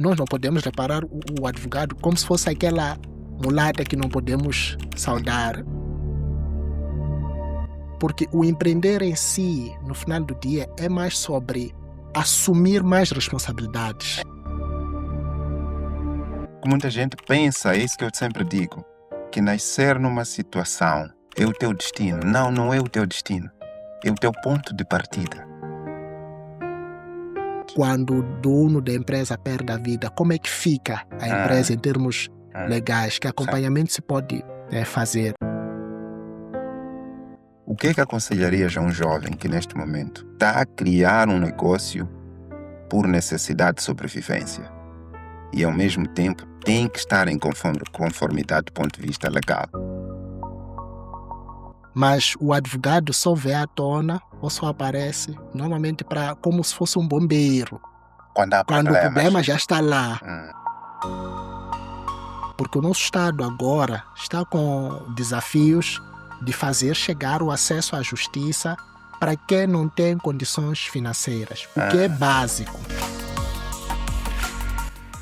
nós não podemos reparar o advogado como se fosse aquela mulata que não podemos saudar. Porque o empreender em si, no final do dia, é mais sobre assumir mais responsabilidades. Muita gente pensa, é isso que eu sempre digo, que nascer numa situação é o teu destino. Não, não é o teu destino. É o teu ponto de partida. Quando o dono da empresa perde a vida, como é que fica a empresa em termos legais? Que acompanhamento se pode fazer? O que é que aconselharias a um jovem que neste momento está a criar um negócio por necessidade de sobrevivência e ao mesmo tempo tem que estar em conformidade do ponto de vista legal? Mas o advogado só vê à tona ou só aparece normalmente como se fosse um bombeiro. Quando há Quando o problema já está lá. Porque o nosso Estado agora está com desafios de fazer chegar o acesso à justiça para quem não tem condições financeiras, o que é básico.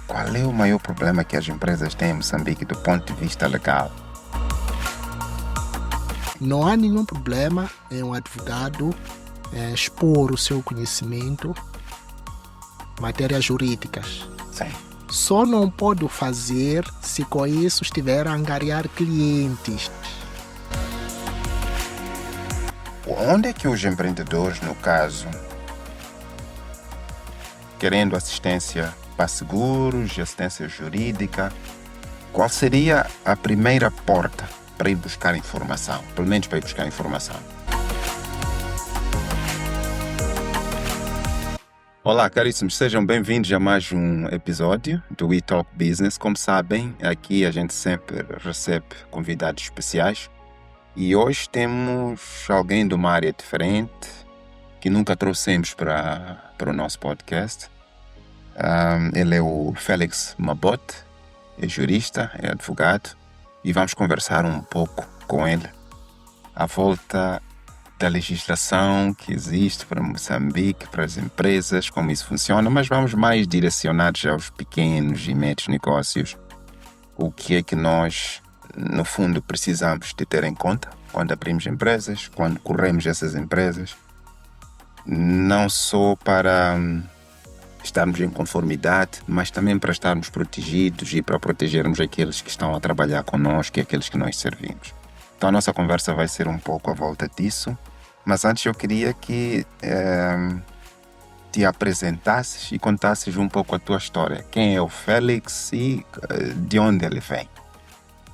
Qual é o maior problema que as empresas têm em Moçambique do ponto de vista legal? Não há nenhum problema em um advogado expor o seu conhecimento em matérias jurídicas. Sim. Só não pode o fazer se com isso estiver a angariar clientes. Onde é que os empreendedores, no caso, querendo assistência para seguros, assistência jurídica, qual seria a primeira porta para ir buscar informação? Pelo menos para ir buscar informação. Olá, caríssimos, sejam bem-vindos a mais um episódio do We Talk Business. Como sabem, aqui a gente sempre recebe convidados especiais e hoje temos alguém de uma área diferente que nunca trouxemos para o nosso podcast. Ele é o Félix Mabote, é jurista, é advogado e vamos conversar um pouco com ele à volta da legislação que existe para Moçambique, para as empresas, como isso funciona, mas vamos mais direcionados aos pequenos e médios negócios. O que é que nós, no fundo, precisamos de ter em conta quando abrimos empresas, quando corremos essas empresas, não só para estarmos em conformidade, mas também para estarmos protegidos e para protegermos aqueles que estão a trabalhar conosco e aqueles que nós servimos. Então a nossa conversa vai ser um pouco à volta disso, mas antes eu queria que te apresentasses e contasses um pouco a tua história. Quem é o Félix e de onde ele vem?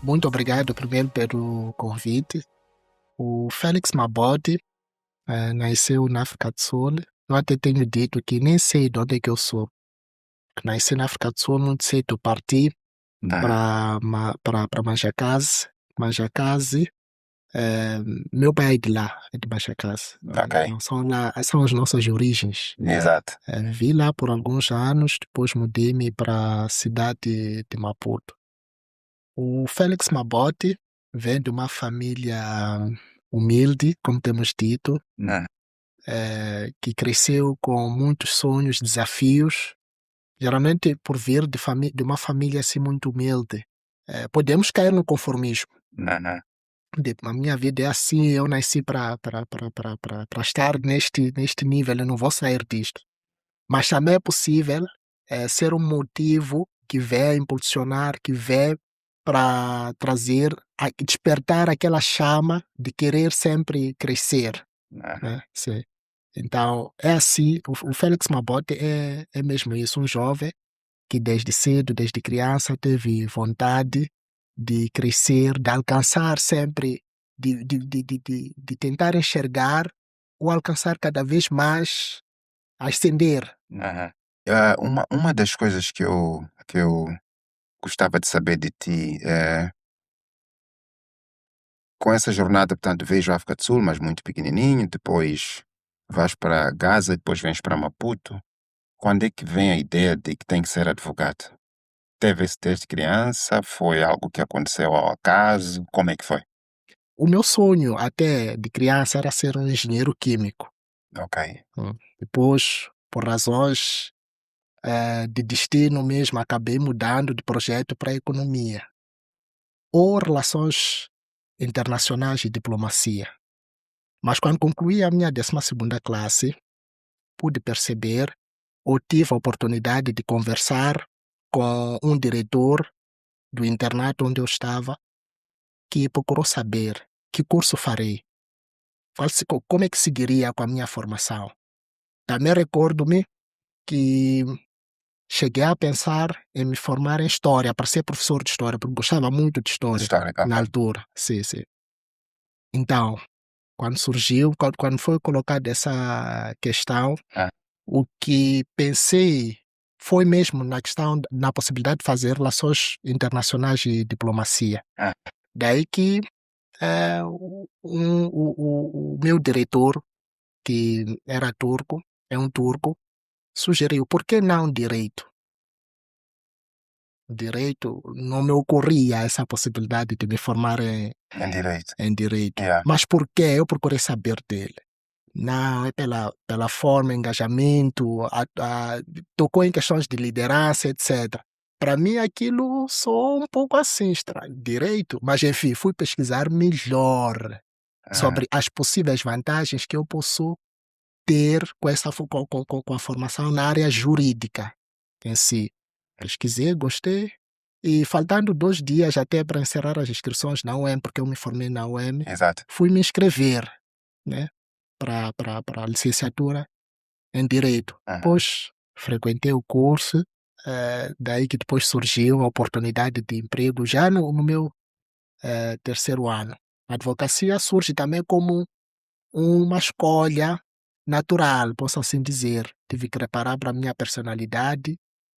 Muito obrigado primeiro pelo convite. O Félix Mabote nasceu na África do Sul. Eu até tenho dito que nem sei de onde é que eu sou. Nasci na África do Sul, muito cedo parti para Majacase. Majacase, meu pai é de lá, é de Majacase. Ok. São as nossas origens. Exato. Vivi lá por alguns anos, depois mudei-me para a cidade de Maputo. O Félix Mabote vem de uma família humilde, como temos dito, que cresceu com muitos sonhos, desafios, geralmente por vir de uma família assim muito humilde. Podemos cair no conformismo. A minha vida é assim, eu nasci para estar neste nível, eu não vou sair disto. Mas também é possível ser um motivo que vem impulsionar, que vem para trazer, despertar aquela chama de querer sempre crescer. Né? Sim. Então, é assim, o Félix Mabote é mesmo isso, um jovem que desde cedo, desde criança, teve vontade de crescer, de alcançar sempre, de tentar enxergar ou alcançar cada vez mais, ascender. Uma das coisas que eu gostava de saber de ti é, com essa jornada, portanto, vejo a África do Sul, mas muito pequenininho, depois vais para Gaza, depois vens para Maputo. Quando é que vem a ideia de que tem que ser advogado? Teve isso desde criança? Foi algo que aconteceu ao acaso? Como é que foi? O meu sonho até de criança era ser um engenheiro químico. Ok. Depois, por razões de destino mesmo, acabei mudando de projeto para economia ou relações internacionais e diplomacia. Mas quando concluí a minha 12ª classe, pude perceber ou tive a oportunidade de conversar com um diretor do internato onde eu estava, que procurou saber que curso farei, como é que seguiria com a minha formação. Também recordo-me que cheguei a pensar em me formar em História, para ser professor de História, porque gostava muito de História História, na ok. altura. Sim, sim. Então, quando foi colocada essa questão, Ah. o que pensei foi mesmo na possibilidade de fazer relações internacionais e diplomacia. Ah. Daí que o meu diretor, que era turco, é um turco, sugeriu, por que não direito? Direito, não me ocorria essa possibilidade de me formar Em direito. em direito. Yeah. Mas por que? Eu procurei saber dele. Não, é pela forma, engajamento, tocou em questões de liderança, etc. Para mim aquilo soou um pouco assim, estranho. Direito, mas enfim, fui pesquisar melhor sobre as possíveis vantagens que eu posso ter com a formação na área jurídica em si. Pesquisei, gostei, e faltando 2 dias até para encerrar as inscrições na UEM, porque eu me formei na UEM, Exato. fui me inscrever, né, para a licenciatura em Direito. Depois frequentei o curso, daí que depois surgiu a oportunidade de emprego já no meu 3º ano. A advocacia surge também como uma escolha natural, posso assim dizer. Tive que preparar para a minha personalidade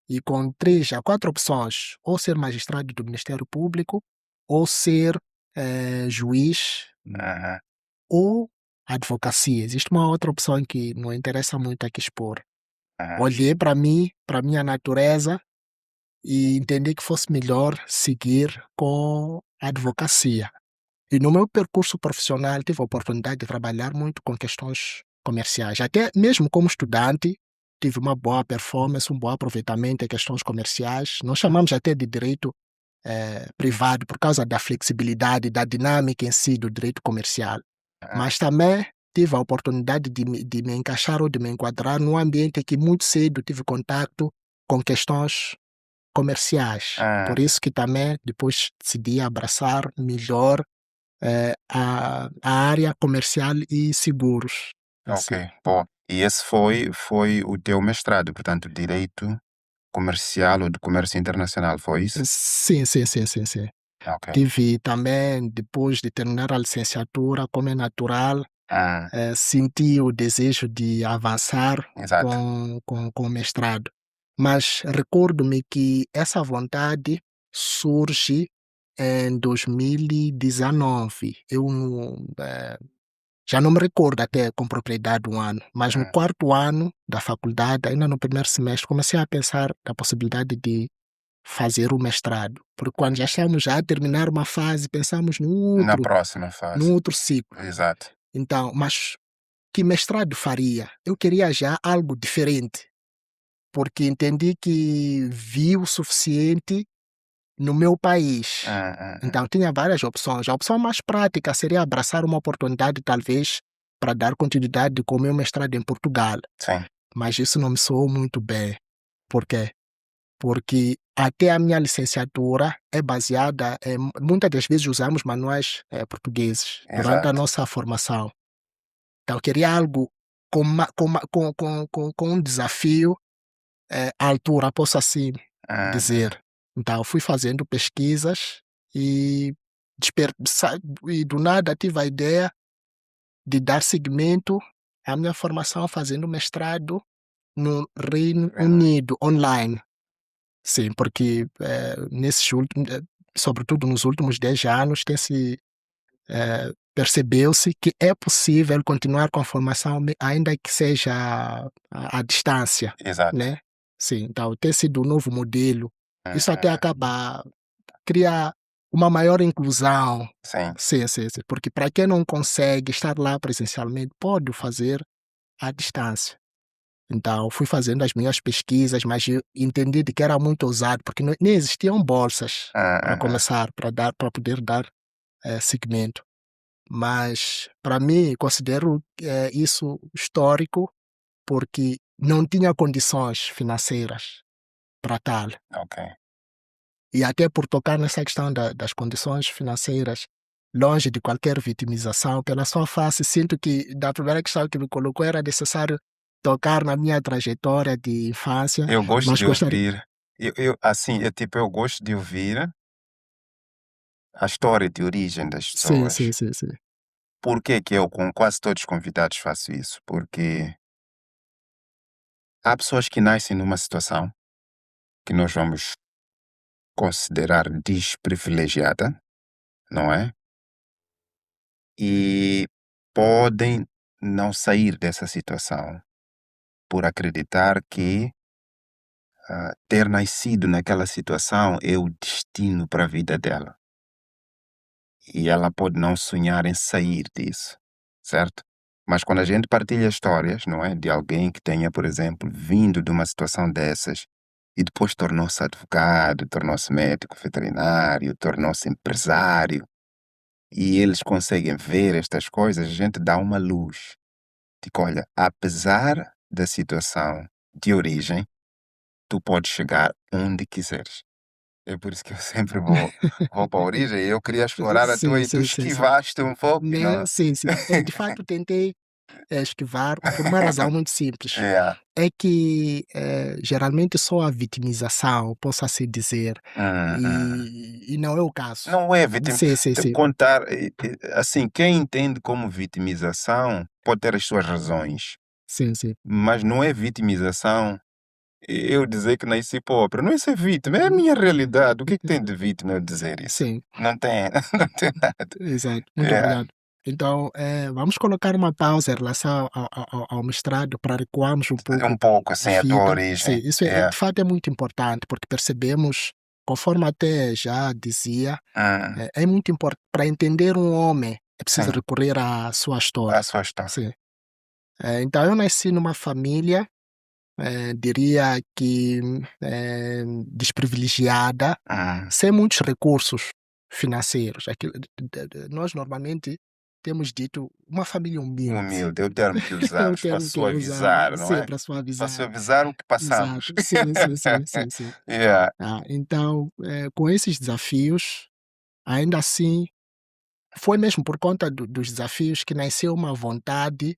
e com 3 a 4 opções, ou ser magistrado do Ministério Público, ou ser juiz, ou advocacia. Existe uma outra opção que não interessa muito aqui expor. Olhei para mim, para a minha natureza, e entendi que fosse melhor seguir com a advocacia. E no meu percurso profissional tive a oportunidade de trabalhar muito com questões comerciais. Até mesmo como estudante, tive uma boa performance, um bom aproveitamento em questões comerciais. Nós chamamos até de direito privado por causa da flexibilidade, da dinâmica em si do direito comercial. Mas também tive a oportunidade de me encaixar ou de me enquadrar num ambiente que muito cedo tive contato com questões comerciais. Por isso que também depois decidi abraçar melhor a área comercial e seguros. Ok, bom. E esse foi o teu mestrado, portanto, Direito Comercial ou de Comércio Internacional, foi isso? Sim, sim, sim, sim, sim. Ok. Tive também, depois de terminar a licenciatura, como é natural, senti o desejo de avançar Exato. com o mestrado. Mas recordo-me que essa vontade surge em 2019. Eu já não me recordo até com propriedade um ano, mas no 4º ano da faculdade, ainda no 1º semestre, comecei a pensar na possibilidade de fazer o mestrado. Porque quando já estamos já a terminar uma fase, pensamos Na próxima fase. no outro ciclo. Exato. Então, mas que mestrado faria? Eu queria já algo diferente, porque entendi que vi o suficiente no meu país. Então, tinha várias opções. A opção mais prática seria abraçar uma oportunidade, talvez, para dar continuidade com o meu mestrado em Portugal. Sim. Mas isso não me soou muito bem. Por quê? Porque até a minha licenciatura é baseada muitas das vezes usamos manuais portugueses durante a Exato. nossa formação. Então, eu queria algo com um desafio à altura, posso assim dizer. Então, fui fazendo pesquisas e, e do nada tive a ideia de dar seguimento à minha formação fazendo mestrado no Reino Unido, online. Sim, porque sobretudo nos últimos 10 anos, percebeu-se que é possível continuar com a formação ainda que seja à distância, Exato. né? Sim, então tem sido um novo modelo. Isso até acaba criar uma maior inclusão. Sim. Sim, sim, sim. Porque para quem não consegue estar lá presencialmente, pode o fazer à distância. Então, fui fazendo as minhas pesquisas, mas eu entendi de que era muito ousado, porque nem existiam bolsas para começar, para poder dar seguimento. Mas, para mim, considero isso histórico, porque não tinha condições financeiras para tal. Ok. E até por tocar nessa questão das condições financeiras, longe de qualquer vitimização, pela sua face, sinto que da primeira questão que me colocou era necessário tocar na minha trajetória de infância, Eu gosto mas de gostaria. ouvir. Assim, eu gosto de ouvir a história de origem das Sim, pessoas. sim, sim, sim. Por que que eu, com quase todos os convidados, faço isso? Porque há pessoas que nascem numa situação que nós vamos considerar desprivilegiada, não é? E podem não sair dessa situação por acreditar que ter nascido naquela situação é o destino para a vida dela. E ela pode não sonhar em sair disso, certo? Mas quando a gente partilha histórias, não é? De alguém que tenha, por exemplo, vindo de uma situação dessas e depois tornou-se advogado, tornou-se médico veterinário, tornou-se empresário, e eles conseguem ver estas coisas, a gente dá uma luz. Tipo, olha, apesar da situação de origem, tu podes chegar onde quiseres. É por isso que eu sempre vou para a origem. Eu queria explorar a tua Sim, e tu sim, sim, sim. esquivaste um pouco, Né? não? Sim, sim. De fato, tentei esquivar por uma razão muito simples. É. É que geralmente só a vitimização, posso assim dizer, Hum, hum. e não é o caso. Não é vitim... Sim, sim, sim. contar, assim, quem entende como vitimização pode ter as suas razões, Sim, sim. mas não é vitimização eu dizer que nasci pobre. Não é ser vítima, é a minha realidade. O que é que tem de vítima eu dizer isso? Sim, Não tem, não tem nada. exato. Muito É, obrigado. Então, vamos colocar uma pausa em relação ao mestrado para recuarmos um um pouco pouco a assim, a tua fita. Sim, origem. isso É. de fato é muito importante, porque percebemos, conforme até já dizia, Hum, é muito importante. Para entender um homem, é preciso sim, recorrer à sua a história. sua história. Sim. Então, eu nasci numa família, diria que desprivilegiada, Hum. sem muitos recursos financeiros. Nós normalmente temos dito uma família humilde. Humilde, é o termo que É o usamos para termo que é usado, suavizar, não sim, é? para Para suavizar. suavizar o que passamos. Exato. Sim, sim, sim, sim, sim. Yeah. Então, com esses desafios, ainda assim, foi mesmo por conta dos desafios que nasceu uma vontade,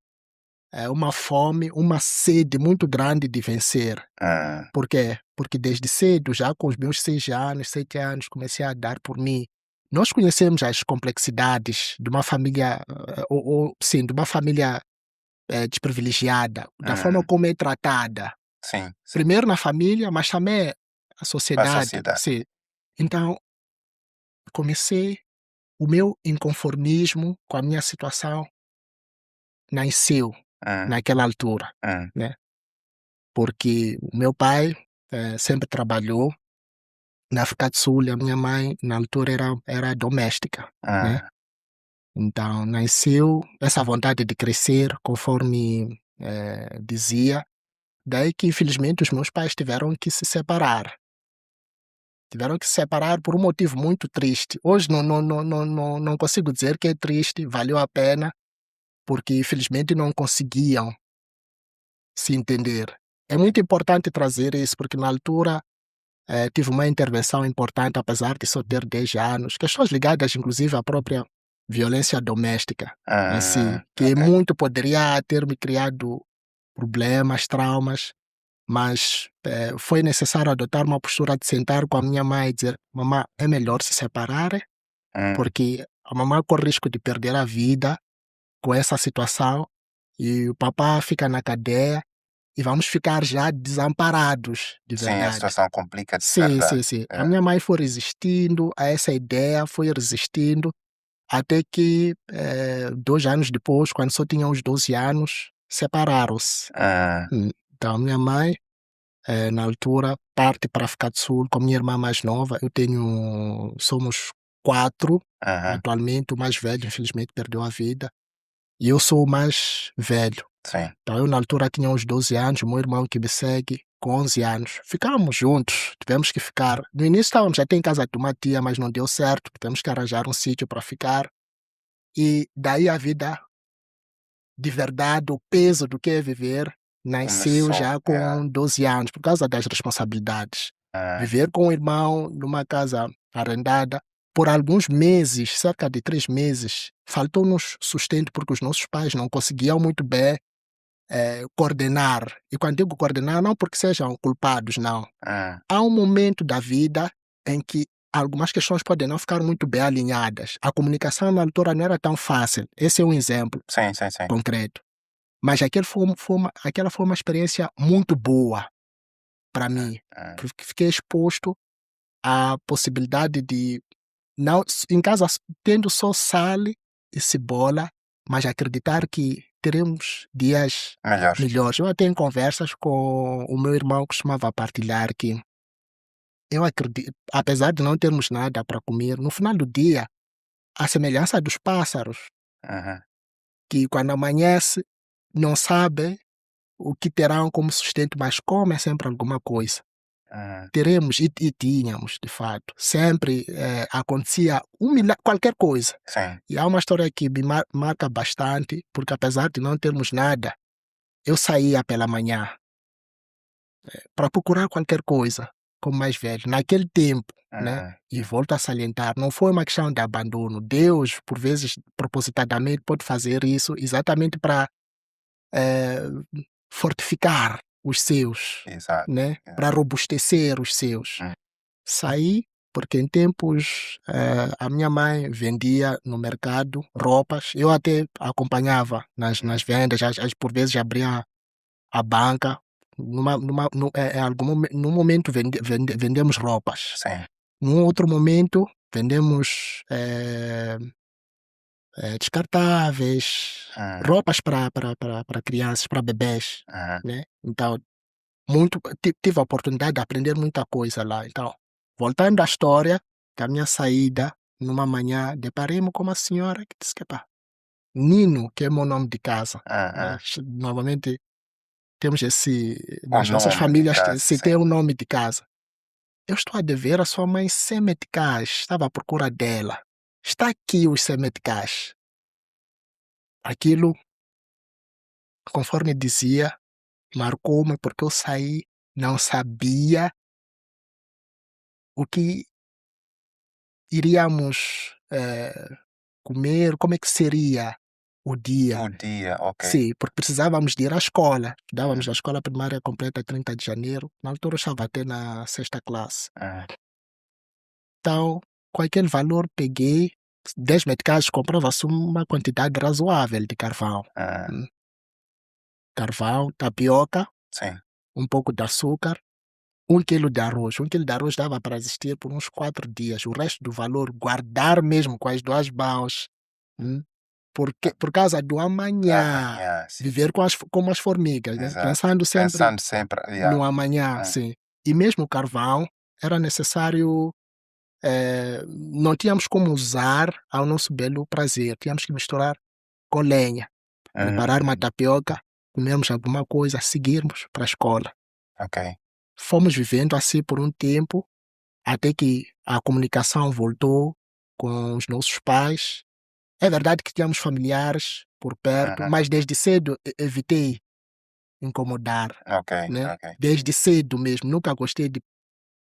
uma fome, uma sede muito grande de vencer. Ah, Por quê? Porque desde cedo, já com os meus 6 anos, 7 anos, comecei a dar por mim. Nós conhecemos as complexidades de uma família, sim, de uma família desprivilegiada, da forma hum, como é tratada. sim, sim. Primeiro na família, mas também a Para a sociedade. sociedade. Sim. Então, comecei, o meu inconformismo com a minha situação nasceu Hum, naquela altura, hum, né? Porque o meu pai sempre trabalhou na África do Sul, e a minha mãe, na altura, era doméstica, né? hum, Então, nasceu essa vontade de crescer, conforme dizia. Daí que, infelizmente, os meus pais tiveram que se separar. Tiveram que se separar por um motivo muito triste. Hoje não consigo dizer que é triste, valeu a pena, porque, infelizmente, não conseguiam se entender. É muito importante trazer isso, porque na altura tive uma intervenção importante, apesar de só ter 10 anos, questões ligadas inclusive à própria violência doméstica em si, que ok. muito poderia ter me criado problemas, traumas, mas foi necessário adotar uma postura de sentar com a minha mãe e dizer: mamãe, é melhor se separar, Hum, porque a mamãe corre risco de perder a vida com essa situação e o papá fica na cadeia e vamos ficar já desamparados, de sim, a verdade. situação complica de Sim, verdade. sim, sim. A É. minha mãe foi resistindo a essa ideia, foi resistindo, até que 2 anos depois, quando só tinha uns 12 anos, separaram-se. Ah, Então, a minha mãe, na altura, parte para a África do Sul com a minha irmã mais nova. Somos 4 aham, atualmente. O mais velho, infelizmente, perdeu a vida. E eu sou o mais velho. Sim. Então eu na altura tinha uns 12 anos, o meu irmão que me segue com 11 anos. Ficámos juntos, tivemos que ficar. No início estávamos até em casa de uma tia, mas não deu certo, tivemos que arranjar um sítio para ficar. E daí a vida de verdade, o peso do que é viver, nasceu Começou. já com 12 anos, por causa das responsabilidades. Viver com o irmão numa casa arrendada, por alguns meses, cerca de 3 meses, faltou-nos sustento porque os nossos pais não conseguiam muito bem coordenar. E quando digo coordenar, não porque sejam culpados, não. Há um momento da vida em que algumas questões podem não ficar muito bem alinhadas. A comunicação na altura não era tão fácil. Esse é um exemplo Sim, sim, sim. concreto. Mas aquela foi uma experiência muito boa para mim, porque fiquei exposto à possibilidade de, não, em casa tendo só sal e cebola, mas acreditar que teremos dias Melhor. melhores. Eu até em conversas com o meu irmão costumava partilhar que eu acredito, apesar de não termos nada para comer, no final do dia, a semelhança dos pássaros, Uhum. que quando amanhece não sabem o que terão como sustento, mas comem sempre alguma coisa. Teremos e tínhamos, de fato. Sempre acontecia qualquer coisa. Sim. E há uma história que me marca bastante, porque apesar de não termos nada, eu saía pela manhã para procurar qualquer coisa, como mais velho. Naquele tempo, né? E volto a salientar, não foi uma questão de abandono. Deus, por vezes, propositadamente, pode fazer isso exatamente para fortificar os seus, Exato. né? Para robustecer os seus. Saí porque em tempos a minha mãe vendia no mercado roupas, eu até acompanhava nas vendas, por vezes abria a banca, num momento vendemos roupas, Sim. num outro momento vendemos descartáveis, roupas para crianças, para bebês, né? Então, tive a oportunidade de aprender muita coisa lá. Então, voltando à história da minha saída, numa manhã, deparei-me com uma senhora que disse que, pá, Nino, que é o meu nome de casa. Né? Normalmente temos nas nossas nome de famílias, casa, se sim. tem um nome de casa. Eu estou a dever a sua mãe 100 meticais, estava à procura dela. Está aqui os 100 meticais. Aquilo, conforme dizia, marcou-me porque eu saí, não sabia o que iríamos comer, como é que seria o dia. O dia, ok. Sim, porque precisávamos de ir à escola. Estudávamos na escola primária completa 30 de janeiro. Na altura eu estava até na 6ª classe. Então, com aquele valor peguei 10 meticais, comprava-se uma quantidade razoável de carvão. Carvão, tapioca, Sim. um pouco de açúcar, 1 quilo de arroz. 1 quilo de arroz dava para existir por uns 4 dias. O resto do valor, guardar mesmo com as 2 mãos. Por causa do amanhã. Sim. Viver como as formigas, né? Exato. Pensando sempre no amanhã, Ah. sim. E mesmo o carvão era necessário, não tínhamos como usar ao nosso belo prazer. Tínhamos que misturar com lenha. Preparar uma tapioca, comermos alguma coisa, seguirmos para a escola. Ok. Fomos vivendo assim por um tempo, até que a comunicação voltou com os nossos pais. É verdade que tínhamos familiares por perto, mas desde cedo evitei incomodar, Ok, né? ok. Desde cedo mesmo, nunca gostei de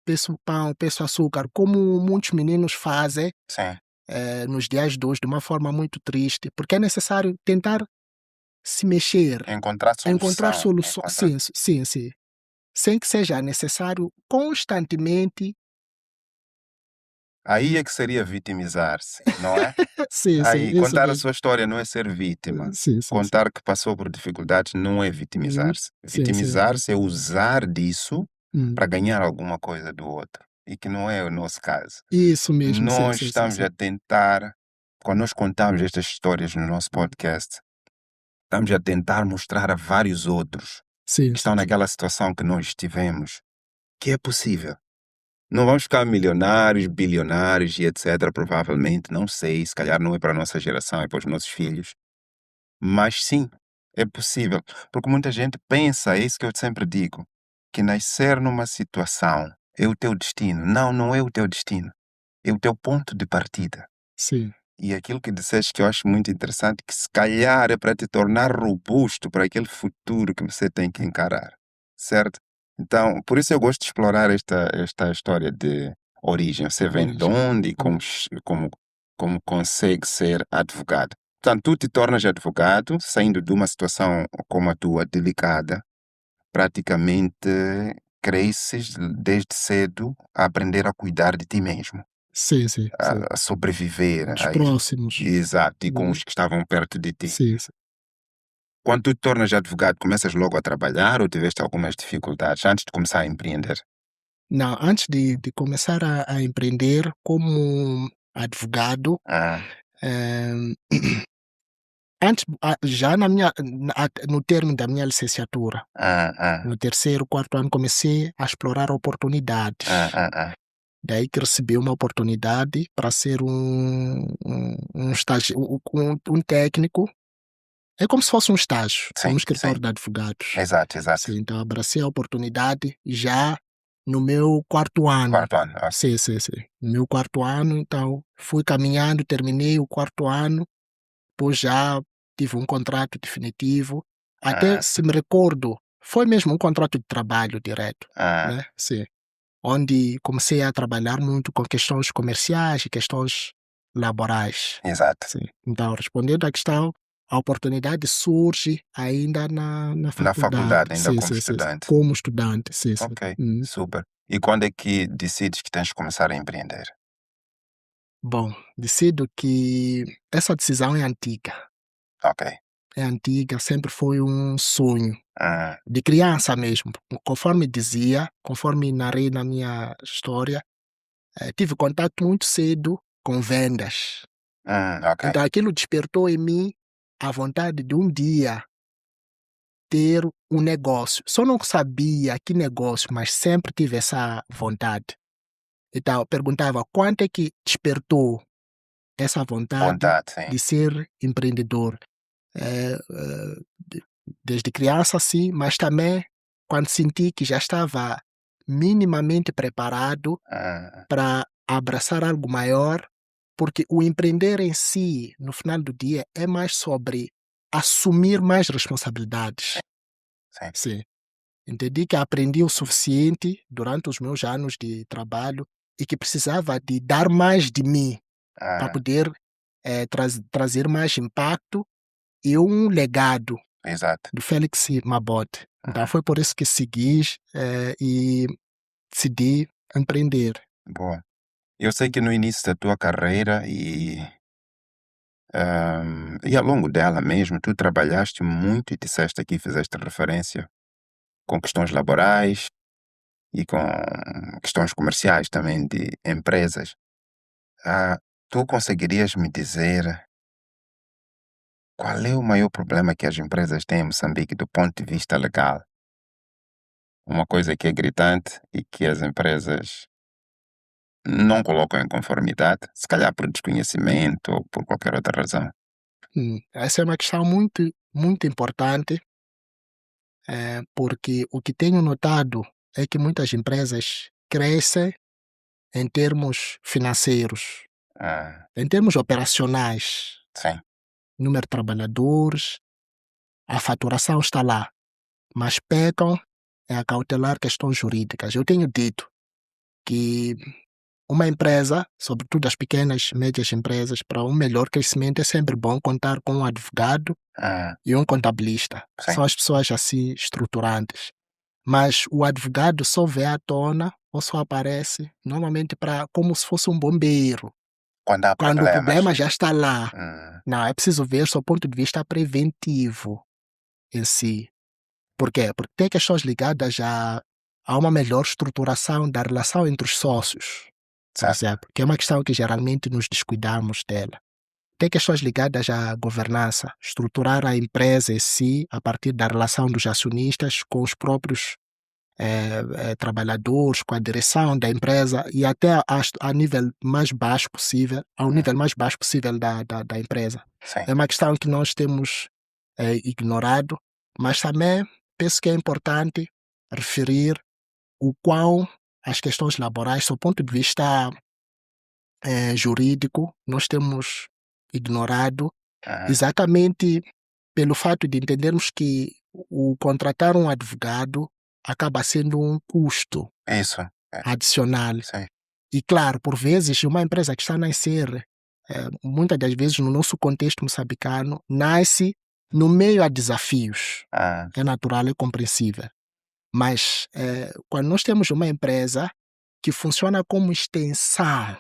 peço pão, peço açúcar, como muitos meninos fazem Sim. nos dias de hoje, de uma forma muito triste, porque é necessário tentar se mexer, Encontrar encontrar solução. soluções, sim, sem que seja necessário constantemente. Aí é que seria vitimizar-se, não é? Sim, Aí, isso contar a mesmo. sua história não é ser vítima. Sim. Contar que passou por dificuldades não é vitimizar-se. Sim. Vitimizar-se é usar disso Hum. para ganhar alguma coisa do outro. E que não é o nosso caso. Isso mesmo, sim. Nós estamos a tentar, quando nós contamos estas histórias no nosso podcast, estamos a tentar mostrar a vários outros Sim. que estão naquela situação que nós estivemos, que é possível. Não vamos ficar milionários, bilionários e etc. Provavelmente, não sei, se calhar não é para a nossa geração, é para os nossos filhos. Mas sim, é possível. Porque muita gente pensa, é isso que eu sempre digo, que nascer numa situação é o teu destino. Não, não é o teu destino. É o teu ponto de partida. Sim, E aquilo que disseste que eu acho muito interessante, que se calhar é para te tornar robusto para aquele futuro que você tem que encarar, certo? Então, por isso eu gosto de explorar esta história de origem. Você vem de origem. onde e como consegue ser advogado. Portanto, tu te tornas advogado, saindo de uma situação como a tua, delicada, praticamente cresces desde cedo a aprender a cuidar de ti mesmo, Sim, sim, sim. a sobreviver Dos a isso. próximos. Exato, e com Uhum. os que estavam perto de ti. Sim, sim. Quando tu te tornas advogado, começas logo a trabalhar ou tiveste algumas dificuldades antes de começar a empreender? Não, antes de começar a empreender como advogado, Ah, eh, antes, já na minha, no termo da minha licenciatura, ah, ah, no terceiro, quarto ano, comecei a explorar ah, oportunidades. ah, ah, Daí que recebi uma oportunidade para ser um estágio, um técnico. É como se fosse um estágio num sim, sim, escritório de advogados. exato, exato. Sim, então abracei a oportunidade já no meu quarto ano. Quarto ano, ok. Sim, sim, sim. No meu quarto ano, então fui caminhando, terminei o quarto ano, depois já tive um contrato definitivo. Até Ah, se me recordo, foi mesmo um contrato de trabalho direto, ah, né? Sim. Onde comecei a trabalhar muito com questões comerciais e questões laborais. exato. Sim. Então, respondendo à questão, a oportunidade surge ainda na Na faculdade. faculdade, ainda Sim, como sim, sim, sim. estudante. Como estudante, sim, sim. Ok, super. E quando é que decides que tens de começar a empreender? Bom, decido que essa decisão é antiga. Ok. É antiga, sempre foi um sonho Ah, de criança mesmo. Conforme dizia, conforme narrei na minha história, tive contato muito cedo com vendas. ok. Então aquilo despertou em mim a vontade de um dia ter um negócio. Só não sabia que negócio, mas sempre tive essa vontade. Então eu perguntava quanto é que despertou essa vontade Vontade, sim. de ser empreendedor. Desde criança, sim, mas também quando senti que já estava minimamente preparado Ah, para abraçar algo maior, porque o empreender em si, no final do dia, é mais sobre assumir mais responsabilidades. sim. Sim. Entendi que aprendi o suficiente durante os meus anos de trabalho e que precisava de dar mais de mim para Ah, poder trazer mais impacto e um legado exato. do Félix Mabote. Então Ah, foi por isso que segui e decidi empreender. boa. Eu sei que no início da tua carreira e ao longo dela mesmo, tu trabalhaste muito e disseste aqui, fizeste referência com questões laborais e com questões comerciais também de empresas. Ah, tu conseguirias me dizer qual é o maior problema que as empresas têm em Moçambique do ponto de vista legal? Uma coisa que é gritante e que as empresas não colocam em conformidade, se calhar por desconhecimento ou por qualquer outra razão. Essa é uma questão muito, muito importante, porque o que tenho notado é que muitas empresas crescem em termos financeiros, Ah, em termos operacionais, sim, número de trabalhadores, a faturação está lá, mas pecam em acautelar questões jurídicas. Eu tenho dito que uma empresa, sobretudo as pequenas e médias empresas, para um melhor crescimento é sempre bom contar com um advogado ah, e um contabilista. sim, São as pessoas assim estruturantes. Mas o advogado só vê à tona ou só aparece normalmente para como se fosse um bombeiro. quando há Quando o problemas. problema já está lá. Hum, Não, é preciso ver do ponto de vista preventivo em si. Por quê? Porque tem questões ligadas a uma melhor estruturação da relação entre os sócios, por certo, exemplo, que é uma questão que geralmente nos descuidamos dela. Tem questões ligadas à governança, estruturar a empresa em si a partir da relação dos acionistas com os próprios trabalhadores, com a direção da empresa e até a nível mais baixo possível, ao hum, nível mais baixo possível da empresa. sim, É uma questão que nós temos ignorado, mas também penso que é importante referir o quão as questões laborais, do ponto de vista jurídico, nós temos ignorado Aham. exatamente pelo fato de entendermos que o contratar um advogado acaba sendo um custo É isso. É. adicional. Sim. E claro, por vezes, uma empresa que está a nascer, muitas das vezes no nosso contexto moçambicano, nasce no meio a desafios. Ah, É natural, é compreensível. Mas quando nós temos uma empresa que funciona como extensão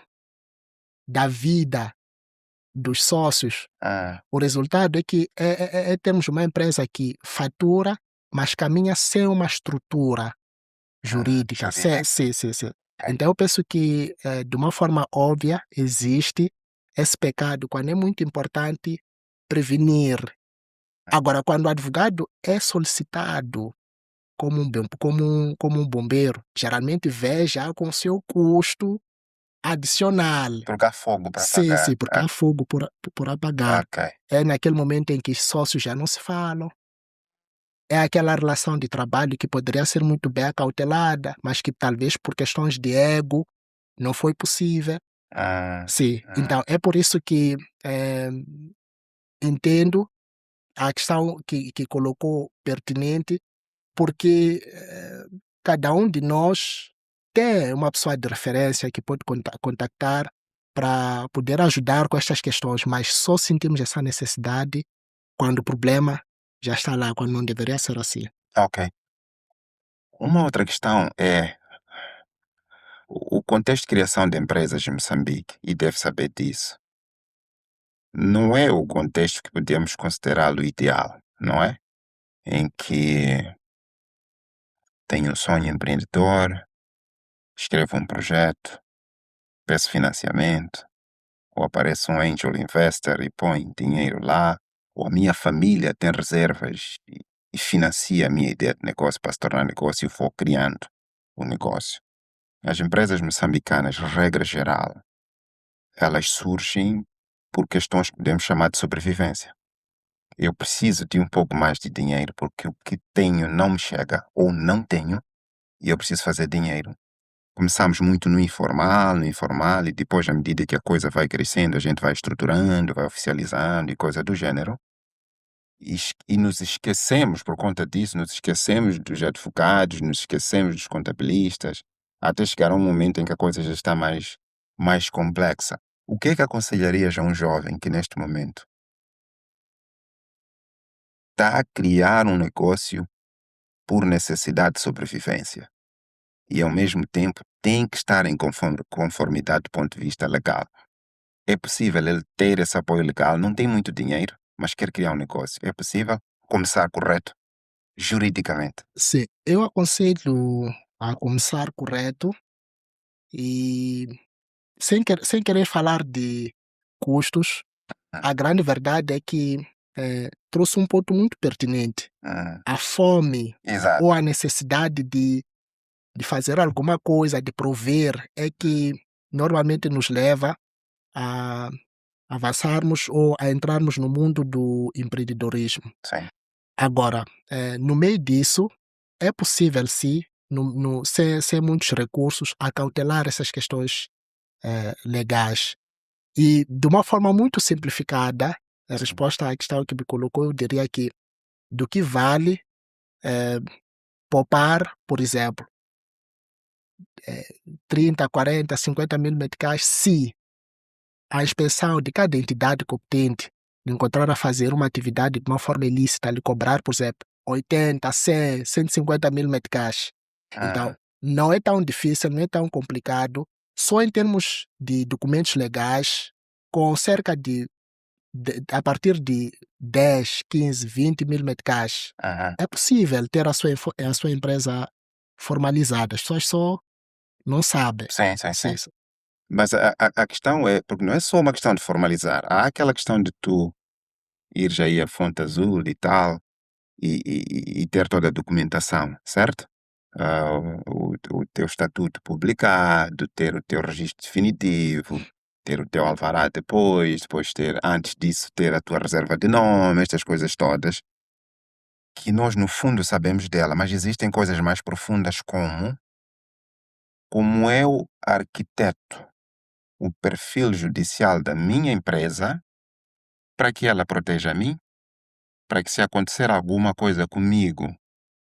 da vida dos sócios, ah, o resultado é que termos uma empresa que fatura, mas caminha sem uma estrutura jurídica. jurídica. Sim. Ok. Então eu penso que, de uma forma óbvia, existe esse pecado, quando é muito importante prevenir. Agora, quando o advogado é solicitado como um bombeiro, geralmente vem já com o seu custo adicional. Porque há fogo para Sim, pagar. porque há fogo por apagar. Ok. É naquele momento em que sócios já não se falam. É aquela relação de trabalho que poderia ser muito bem acautelada, mas que talvez por questões de ego não foi possível. Ah, Sim, ah, então é por isso que entendo a questão que colocou pertinente, porque cada um de nós tem uma pessoa de referência que pode contactar para poder ajudar com estas questões, mas só sentimos essa necessidade quando o problema já está lá, quando não deveria ser assim. ok. Uma outra questão é o contexto de criação de empresas em Moçambique, e deve saber disso, não é o contexto que podemos considerá-lo ideal, não é? Em que tenho um sonho empreendedor, escrevo um projeto, peço financiamento, ou aparece um angel investor e põe dinheiro lá, ou a minha família tem reservas e financia a minha ideia de negócio para se tornar negócio e vou criando o negócio. As empresas moçambicanas, regra geral, elas surgem por questões que podemos chamar de sobrevivência. Eu preciso de um pouco mais de dinheiro porque o que tenho não me chega ou não tenho e eu preciso fazer dinheiro. Começamos muito no informal e depois, à medida que a coisa vai crescendo, a gente vai estruturando, vai oficializando e coisa do gênero. E nos esquecemos, por conta disso, nos esquecemos dos advogados, nos esquecemos dos contabilistas, até chegar a um momento em que a coisa já está mais complexa. O que é que aconselharias a um jovem que neste momento está a criar um negócio por necessidade de sobrevivência e ao mesmo tempo tem que estar em conformidade do ponto de vista legal? É possível ele ter esse apoio legal, não tem muito dinheiro, mas quer criar um negócio. É possível começar correto, juridicamente. Sim, eu aconselho a começar correto e sem querer falar de custos, Ah, a grande verdade é que trouxe um ponto muito pertinente. ah, A fome ou exato. a necessidade de fazer alguma coisa, de prover, é que normalmente nos leva a avançarmos ou a entrarmos no mundo do empreendedorismo. Sim. Agora, no meio disso, é possível sim, sem muitos recursos, acautelar essas questões legais. E de uma forma muito simplificada, a Sim. resposta à questão que me colocou, eu diria que do que vale poupar, por exemplo, 30, 40, 50 mil meticais, se a inspeção de cada entidade competente encontrar a fazer uma atividade de uma forma ilícita, lhe cobrar, por exemplo, 80, 100, 150 mil meticais. Então, Ah, não é tão difícil, não é tão complicado, só em termos de documentos legais, com cerca a partir de 10, 15, 20 mil meticais, aham. é possível ter a sua empresa formalizada. As pessoas só não sabem. Sim, sim, Sim, sim. Mas a questão é, porque não é só uma questão de formalizar, há aquela questão de tu ires aí à fonte azul e tal, e ter toda a documentação, certo? O teu estatuto publicado, ter o teu registro definitivo, ter o teu alvará depois ter, antes disso, ter a tua reserva de nome, estas coisas todas. que nós no fundo sabemos dela, mas existem coisas mais profundas como eu arquiteto o perfil judicial da minha empresa para que ela proteja a mim, para que se acontecer alguma coisa comigo,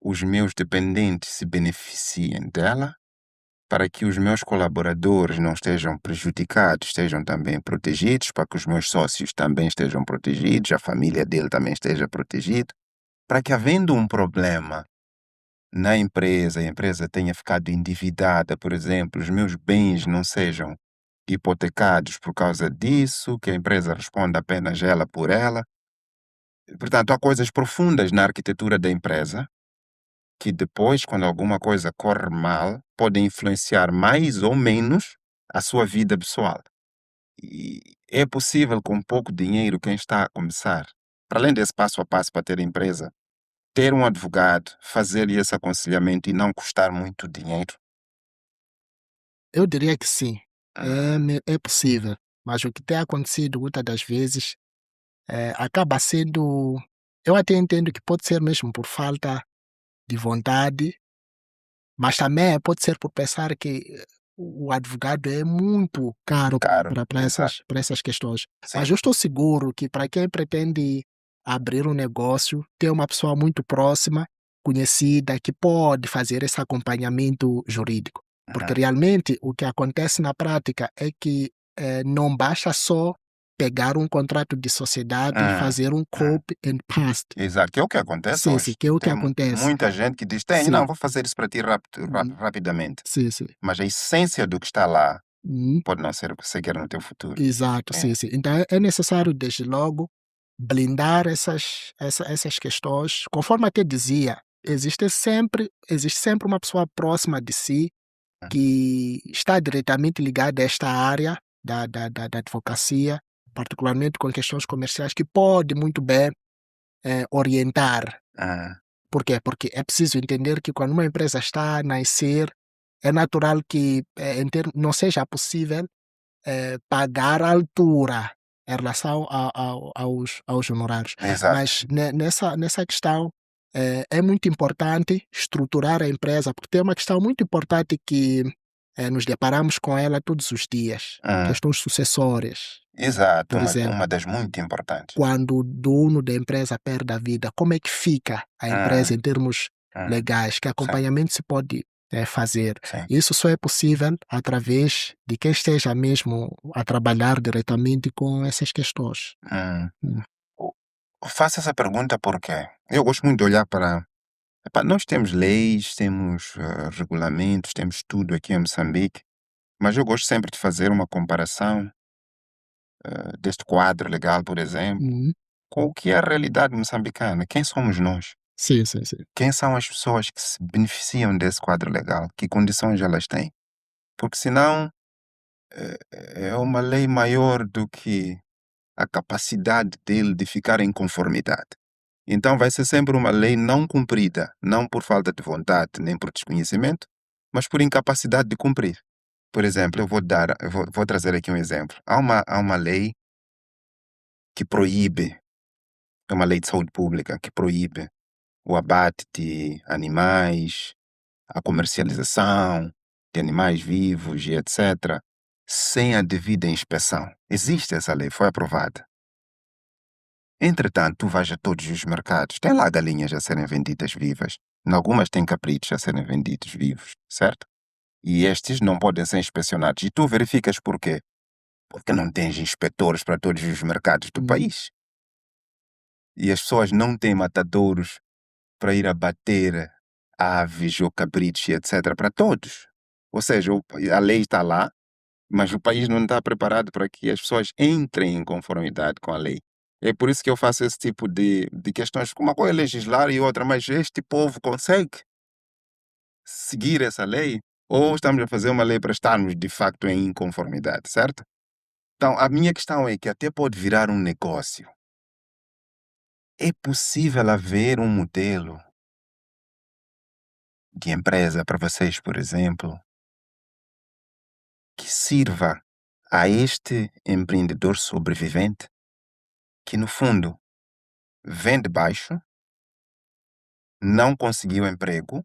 os meus dependentes se beneficiem dela, para que os meus colaboradores não estejam prejudicados, estejam também protegidos, para que os meus sócios também estejam protegidos, a família dele também esteja protegida, para que havendo um problema na empresa, a empresa tenha ficado endividada, por exemplo, os meus bens não sejam hipotecados por causa disso, que a empresa responda apenas ela por ela. Portanto, há coisas profundas na arquitetura da empresa que depois, quando alguma coisa corre mal, podem influenciar mais ou menos a sua vida pessoal. E é possível, com pouco dinheiro, quem está a começar, para além desse passo a passo para ter empresa, ter um advogado, fazer-lhe esse aconselhamento e não custar muito dinheiro? Eu diria que sim, Ah, é possível, mas o que tem acontecido muitas das vezes acaba sendo. Eu até entendo que pode ser mesmo por falta de vontade, mas também pode ser por pensar que o advogado é muito caro caro, para exato. essas questões. Mas Sim. eu estou seguro que para quem pretende abrir um negócio, ter uma pessoa muito próxima, conhecida, que pode fazer esse acompanhamento jurídico. Porque Uhum. realmente o que acontece na prática é que não basta só pegar um contrato de sociedade e Hum, fazer um hum. copy and paste. Exato, que é o que acontece Sim, sim, hoje. que é o que Tem acontece. muita gente que diz: tem, Sim, não, vou fazer isso para ti uhum, rapidamente. sim, sim. Mas a essência do que está lá Uhum. pode não ser o que você quer no teu futuro. Exato, É. sim, sim. Então é necessário, desde logo, blindar essas questões. Conforme até dizia, existe sempre uma pessoa próxima de si Hum, que está diretamente ligada a esta área da advocacia, particularmente com questões comerciais, que pode muito bem orientar. hum, Por quê? Porque é preciso entender que quando uma empresa está a nascer, é natural que não seja possível pagar à altura em relação aos honorários. exato. Mas nessa questão é muito importante estruturar a empresa, porque tem uma questão muito importante que nos deparamos com ela todos os dias, Hum, questões sucessórias. exato, Por uma exemplo, das muito importantes. quando o dono da empresa perde a vida, como é que fica a empresa Hum, em termos hum, legais? Que sim, acompanhamento se pode fazer? sim. Isso só é possível através de quem esteja mesmo a trabalhar diretamente com essas questões. Hum. Hum, O- Faço essa pergunta porque eu gosto muito de olhar para. Epá, nós temos leis, temos regulamentos, temos tudo aqui em Moçambique, mas eu gosto sempre de fazer uma comparação deste quadro legal, por exemplo, uhum. com o que é a realidade moçambicana. Quem somos nós? Sim, sim, sim. Quem são as pessoas que se beneficiam desse quadro legal? Que condições elas têm? Porque senão é uma lei maior do que a capacidade dele de ficar em conformidade. Então vai ser sempre uma lei não cumprida, não por falta de vontade nem por desconhecimento, mas por incapacidade de cumprir. Por exemplo, vou trazer aqui um exemplo. Há uma lei que proíbe, é uma lei de saúde pública que proíbe o abate de animais, a comercialização de animais vivos e etc., sem a devida inspeção. Existe essa lei, foi aprovada. Entretanto, tu vais a todos os mercados, tem lá galinhas a serem vendidas vivas. Em algumas têm cabritos a serem vendidos vivos, certo? E estes não podem ser inspecionados. E tu verificas por quê? Porque não tens inspetores para todos os mercados do Uhum. país. E as pessoas não têm matadouros para ir abater aves ou cabritos e etc. para todos. Ou seja, a lei está lá, mas o país não está preparado para que as pessoas entrem em conformidade com a lei. É por isso que eu faço esse tipo de questões. Uma coisa é legislar e outra, mas este povo consegue seguir essa lei? Ou estamos a fazer uma lei para estarmos de facto em inconformidade, certo? Então, a minha questão é que até pode virar um negócio. É possível haver um modelo de empresa para vocês, por exemplo, que sirva a este empreendedor sobrevivente, que no fundo vem de baixo, não conseguiu emprego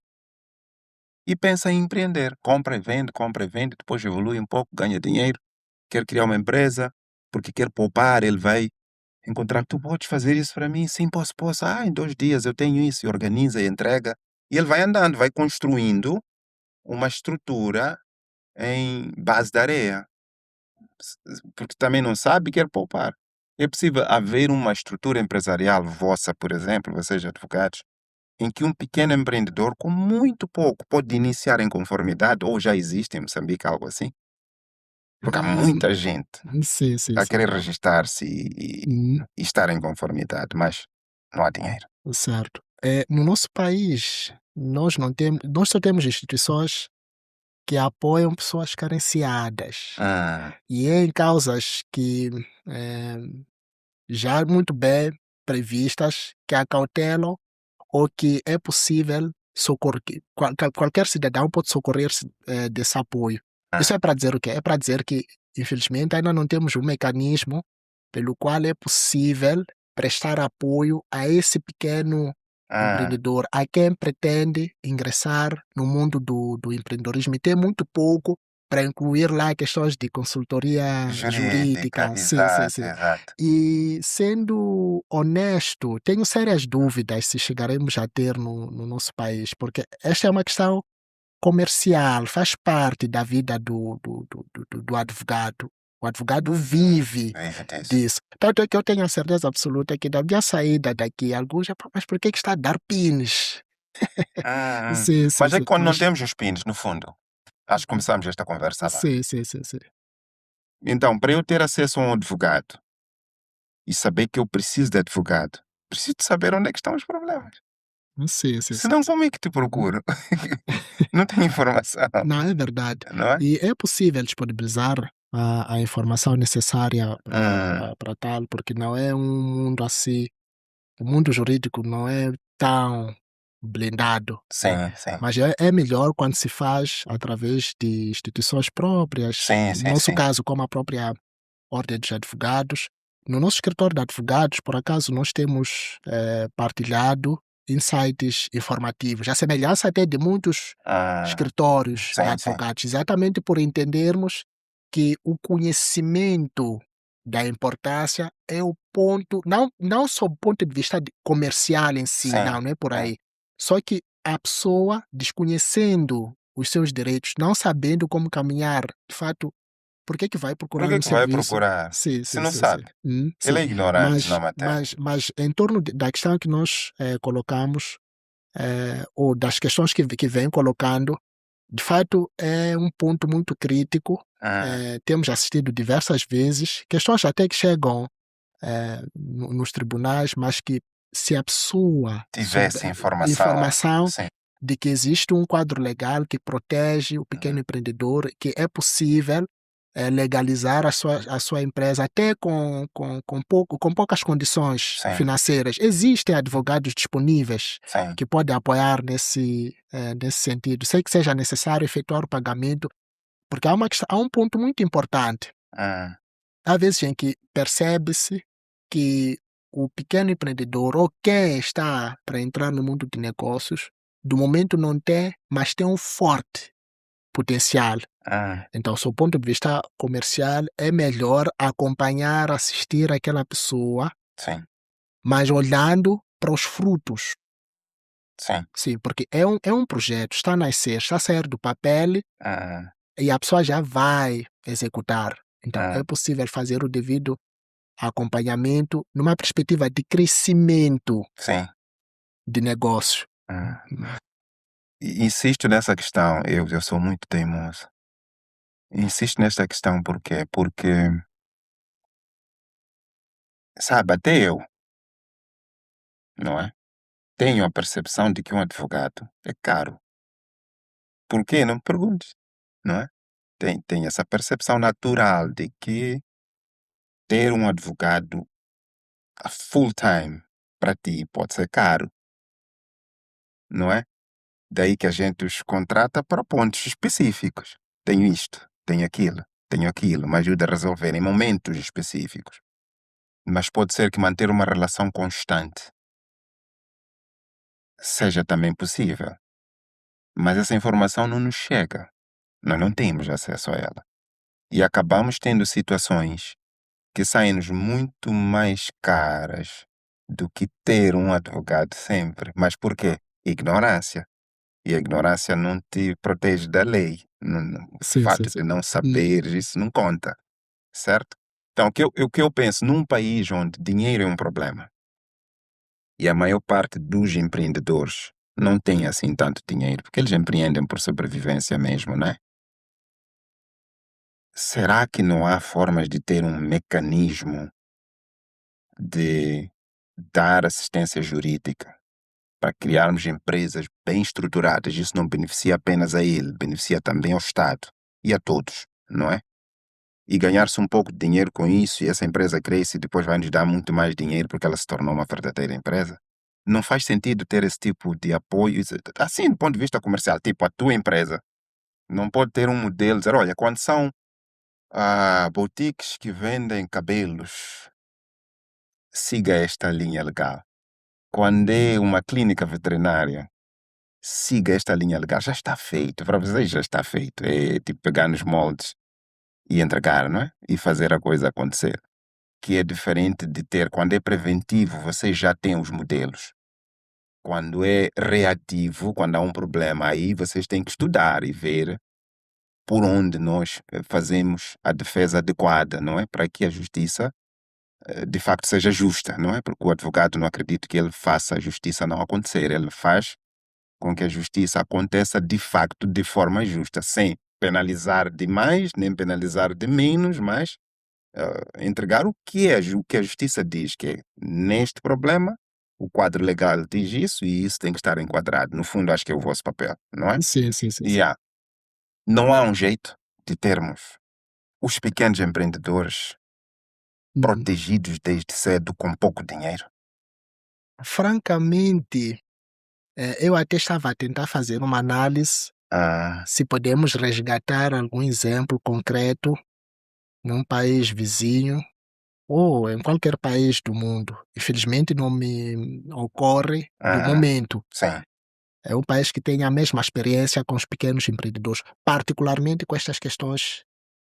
e pensa em empreender. Compra e vende, depois evolui um pouco, ganha dinheiro, quer criar uma empresa, porque quer poupar, ele vai encontrar, tu podes fazer isso para mim? Sim, posso. Ah, em 2 dias eu tenho isso, e organiza e entrega. E ele vai andando, vai construindo uma estrutura em base de areia, porque também não sabe e quer poupar. É possível haver uma estrutura empresarial vossa, por exemplo, vocês advogados, em que um pequeno empreendedor com muito pouco pode iniciar em conformidade, ou já existe em Moçambique algo assim? Porque há Hum, muita gente sim, a sim. querer registar-se Hum, e estar em conformidade, mas não há dinheiro. certo. No nosso país, nós só temos instituições que apoiam pessoas carenciadas. Ah, E é em causas que eh, já muito bem previstas, que acautelam ou que é possível socorrer, qualquer cidadão pode socorrer-se desse apoio. Isso ah, é para dizer o quê? É para dizer que, infelizmente, ainda não temos um mecanismo pelo qual é possível prestar apoio a esse pequeno ah, empreendedor, a quem pretende ingressar no mundo do empreendedorismo e tem muito pouco para incluir lá questões de consultoria jurídica, jurídica. Sim, sim, exato, sim. exato. E sendo honesto, tenho sérias dúvidas se chegaremos a ter no nosso país, porque esta é uma questão comercial, faz parte da vida do advogado. O advogado vive Vive disso. disso. Tanto é que eu tenho a certeza absoluta que da minha saída daqui, alguns já, "Pá, mas por que que está a dar pins?" Hum, hum. Sim, sim, Mas é sim. que quando não Mas, temos os pinos, no fundo, acho que começamos esta conversa lá. sim. Então, para eu ter acesso a um advogado e saber que eu preciso de advogado, preciso de saber onde é que estão os problemas. Sim. Senão, como é que te procuro? Não tenho informação, Não, é verdade. não é? E é possível disponibilizar a informação necessária Hum, para tal, porque não é um mundo assim, o mundo jurídico não é tão blindado, né? sim, Mas é melhor quando se faz através de instituições próprias, no nosso sim. caso, como a própria Ordem dos Advogados. No nosso escritório de advogados, por acaso, nós temos partilhado insights informativos, a semelhança até de muitos escritórios de Sim. advogados, exatamente por entendermos que o conhecimento da importância é o ponto, não só o ponto de vista comercial em si, não é por Sim. aí. Só que a pessoa desconhecendo os seus direitos, não sabendo como caminhar, de fato, por que que vai Por procurar que um que vai serviço? procurar? Sim, Se sim, não sim, sim. sabe. Sim. Ele é ignorante na Mas, matéria. mas, mas em torno da questão que nós colocamos, ou das questões que vem colocando, de fato é um ponto muito crítico. Ah, Temos assistido diversas vezes, questões até que chegam nos tribunais, mas que se a pessoa tivesse informação. informação Sim. de que existe um quadro legal que protege o pequeno empreendedor, que é possível legalizar a sua empresa até com poucas condições Sim. financeiras. Existem advogados disponíveis Sim. que podem apoiar nesse sentido, sem que seja necessário efetuar o pagamento, porque há um ponto muito importante. Ah, Há vezes em que percebe-se que o pequeno empreendedor ou quem está para entrar no mundo de negócios, do momento não tem, mas tem um forte potencial. ah, Então, do ponto de vista comercial, é melhor acompanhar, assistir aquela pessoa, sim. mas olhando para os frutos. Sim. Sim, porque é um projeto, está a nascer, está a sair do papel Ah, e a pessoa já vai executar. Então, ah, é possível fazer o devido acompanhamento numa perspectiva de crescimento sim. de negócio. Ah. Insisto nessa questão, eu sou muito teimoso. Insisto nesta questão porque, sabe, até eu, não é? Tenho a percepção de que um advogado é caro. Por quê? Não me perguntes, não é? Tem essa percepção natural de que ter um advogado a full time para ti pode ser caro, não é? Daí que a gente os contrata para pontos específicos. Tenho isto, tenho aquilo, me ajuda a resolver em momentos específicos. Mas pode ser que manter uma relação constante seja também possível. Mas essa informação não nos chega. Nós não temos acesso a ela. E acabamos tendo situações que saem-nos muito mais caras do que ter um advogado sempre. Mas por quê? Ignorância. E a ignorância não te protege da lei. O Sim, sim, fato sim. de não Hum, saber, isso não conta, certo? Então, o que eu penso, num país onde dinheiro é um problema e a maior parte dos empreendedores não tem assim tanto dinheiro, porque eles empreendem por sobrevivência mesmo, né? Será que não há formas de ter um mecanismo de dar assistência jurídica para criarmos empresas bem estruturadas? Isso não beneficia apenas a ele, beneficia também ao Estado e a todos, não é? E ganhar-se um pouco de dinheiro com isso, e essa empresa cresce e depois vai nos dar muito mais dinheiro porque ela se tornou uma verdadeira empresa. Não faz sentido ter esse tipo de apoio, assim, do ponto de vista comercial, tipo a tua empresa. Não pode ter um modelo, dizer, olha, quando são boutiques que vendem cabelos, siga esta linha legal. Quando é uma clínica veterinária, siga esta linha legal. Já está feito, para vocês já está feito. É tipo pegar nos moldes e entregar, não é? E fazer a coisa acontecer. Que é diferente de ter, quando é preventivo, você já tem os modelos. Quando é reativo, quando há um problema aí, vocês têm que estudar e ver por onde nós fazemos a defesa adequada, não é? Para que a justiça de facto seja justa, não é? Porque o advogado não acredita que ele faça a justiça não acontecer, ele faz com que a justiça aconteça de facto de forma justa, sem penalizar de mais, nem penalizar de menos, mas entregar o que a justiça diz, que é neste problema, o quadro legal diz isso e isso tem que estar enquadrado. No fundo, acho que é o vosso papel, não é? sim, sim, sim, E sim. não há um jeito de termos os pequenos empreendedores Uhum. protegidos desde cedo com pouco dinheiro. Francamente, eu até estava a tentar fazer uma análise Ah, se podemos resgatar algum exemplo concreto num país vizinho ou em qualquer país do mundo. Infelizmente não me ocorre do ah, momento. sim. É um país que tem a mesma experiência com os pequenos empreendedores, particularmente com estas questões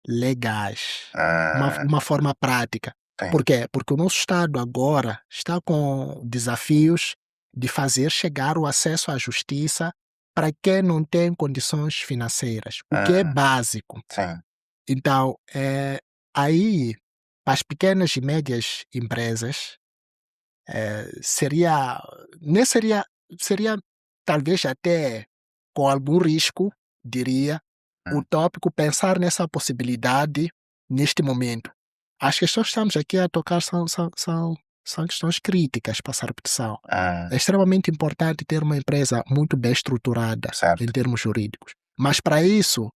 legais, Ah, uma forma prática. sim. Por quê? Porque o nosso Estado agora está com desafios de fazer chegar o acesso à justiça para quem não tem condições financeiras, o que é Ah, básico. sim. Então, aí, para as pequenas e médias empresas, seria nem seria talvez até com algum risco, diria, Hum, utópico pensar nessa possibilidade neste momento. As questões que estamos aqui a tocar são questões críticas para essa repetição. Ah, É extremamente importante ter uma empresa muito bem estruturada em certo. termos jurídicos. Mas para isso,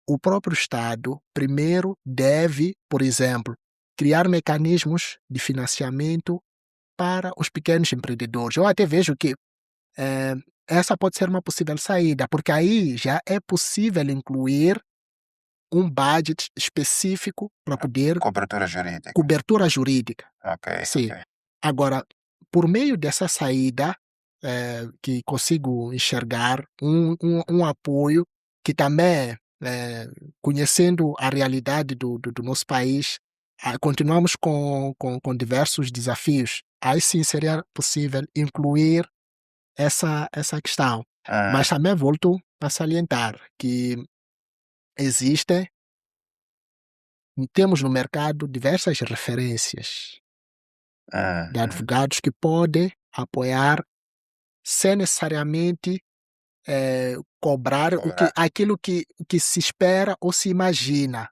o próprio Estado primeiro deve, por exemplo, criar mecanismos de financiamento para os pequenos empreendedores. Eu até vejo que eh, essa pode ser uma possível saída, porque aí já é possível incluir um budget específico para poder Cobertura jurídica. cobertura jurídica. Ok, ok. Sim. Agora, por meio dessa saída, que consigo enxergar um apoio que também, conhecendo a realidade do nosso país, continuamos com diversos desafios. Aí sim seria possível incluir essa questão. Mas Ah, também volto a salientar que existem, temos no mercado diversas referências ah, de ah. advogados que podem apoiar sem necessariamente cobrar Cobrar. aquilo que se espera ou se imagina.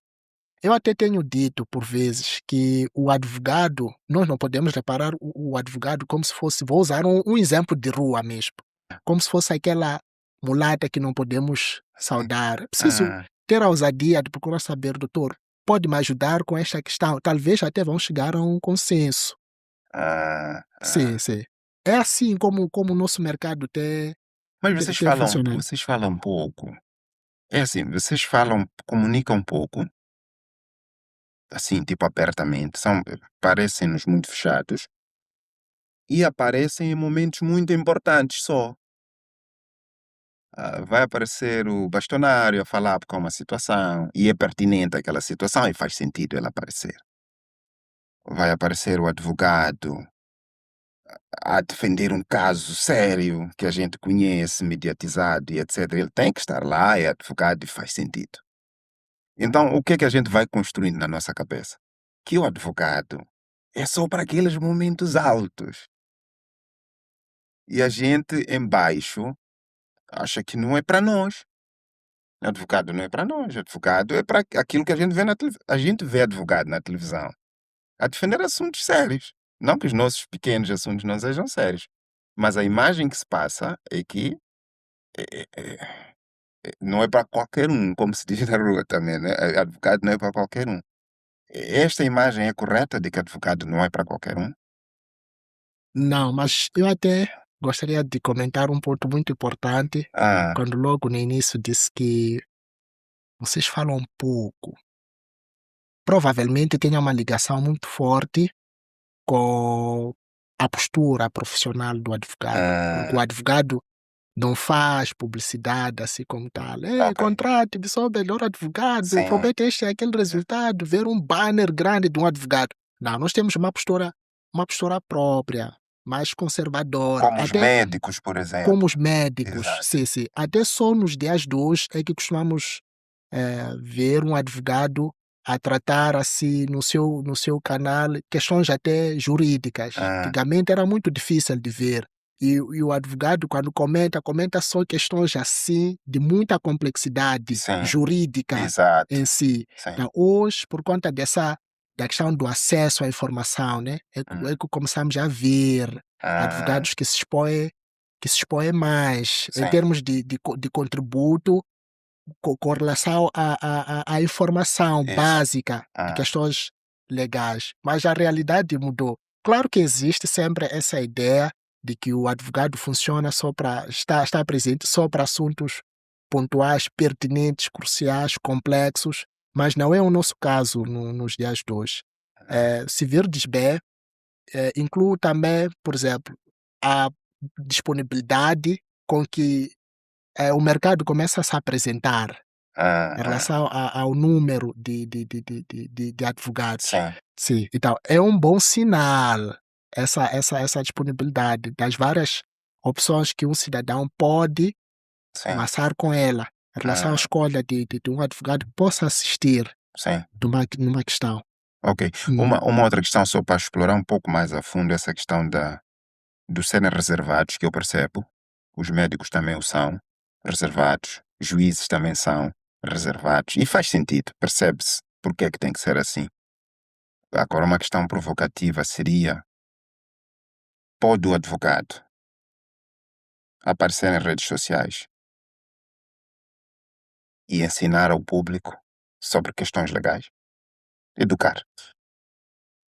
Eu até tenho dito por vezes que o advogado, nós não podemos reparar o advogado como se fosse, vou usar um exemplo de rua mesmo, como se fosse aquela mulata que não podemos Sim. saudar. É preciso Ah, ter a ousadia de procurar saber, doutor, pode me ajudar com esta questão? Talvez até vão chegar a um consenso. ah, Sim, ah. sim. É assim como o nosso mercado Mas tem funcionado. vocês falam pouco. É assim, vocês falam, comunicam pouco, assim, tipo abertamente, parecem-nos muito fechados, e aparecem em momentos muito importantes só. Vai aparecer o bastonário a falar com uma situação e é pertinente aquela situação e faz sentido ele aparecer. Vai aparecer o advogado a defender um caso sério que a gente conhece, mediatizado e etc. Ele tem que estar lá, é advogado e faz sentido. Então, o que é que a gente vai construindo na nossa cabeça? Que o advogado é só para aqueles momentos altos. E a gente, embaixo, acha que não é para nós. Advogado não é para nós. Advogado é para aquilo que a gente vê na televisão. A gente vê advogado na televisão a defender assuntos sérios. Não que os nossos pequenos assuntos não sejam sérios. Mas a imagem que se passa é que é, não é para qualquer um, como se diz na rua também, né? Advogado não é para qualquer um. Esta imagem é correta de que advogado não é para qualquer um? Não, mas eu até gostaria de comentar um ponto muito importante, Ah, quando logo no início disse que vocês falam pouco. Provavelmente tenha uma ligação muito forte com a postura profissional do advogado, porque o ah, advogado não faz publicidade assim como tal. ok. Contrate-me, sou o melhor advogado, Sim, promete este e aquele resultado, ver um banner grande de um advogado. Não, nós temos uma postura própria, mais conservadora, como os até médicos, por como exemplo. os médicos, Exato. sim, sim. Até só nos dias de hoje é que costumamos ver um advogado a tratar assim no seu canal questões até jurídicas. Ah, Antigamente era muito difícil de ver. E o advogado, quando comenta só questões assim de muita complexidade sim, jurídica exato. em si. Sim. Então, hoje, por conta da questão do acesso à informação, né, Hum, é que começamos a ver ah, advogados que se expõem mais em sim, termos de contributo com relação à informação isso. básica de Ah, questões legais. Mas a realidade mudou. Claro que existe sempre essa ideia de que o advogado funciona só para está presente só para assuntos pontuais, pertinentes, cruciais, complexos, mas não é o nosso caso nos dias de hoje. Se virdes bem, incluo também, por exemplo, a disponibilidade com que o mercado começa a se apresentar ah, em ah, relação ao número de advogados. sim, Sim, então é um bom sinal essa disponibilidade das várias opções que um cidadão pode sim, começar com ela em relação à ah, escolha de um advogado que possa assistir sim. numa questão. Ok. Uhum. Uma outra questão, só para explorar um pouco mais a fundo essa questão dos serem reservados, que eu percebo. Os médicos também o são, reservados. Juízes também são reservados. E faz sentido, percebe-se porque é que tem que ser assim. Agora, uma questão provocativa seria: pode o advogado aparecer em redes sociais e ensinar ao público sobre questões legais? Educar.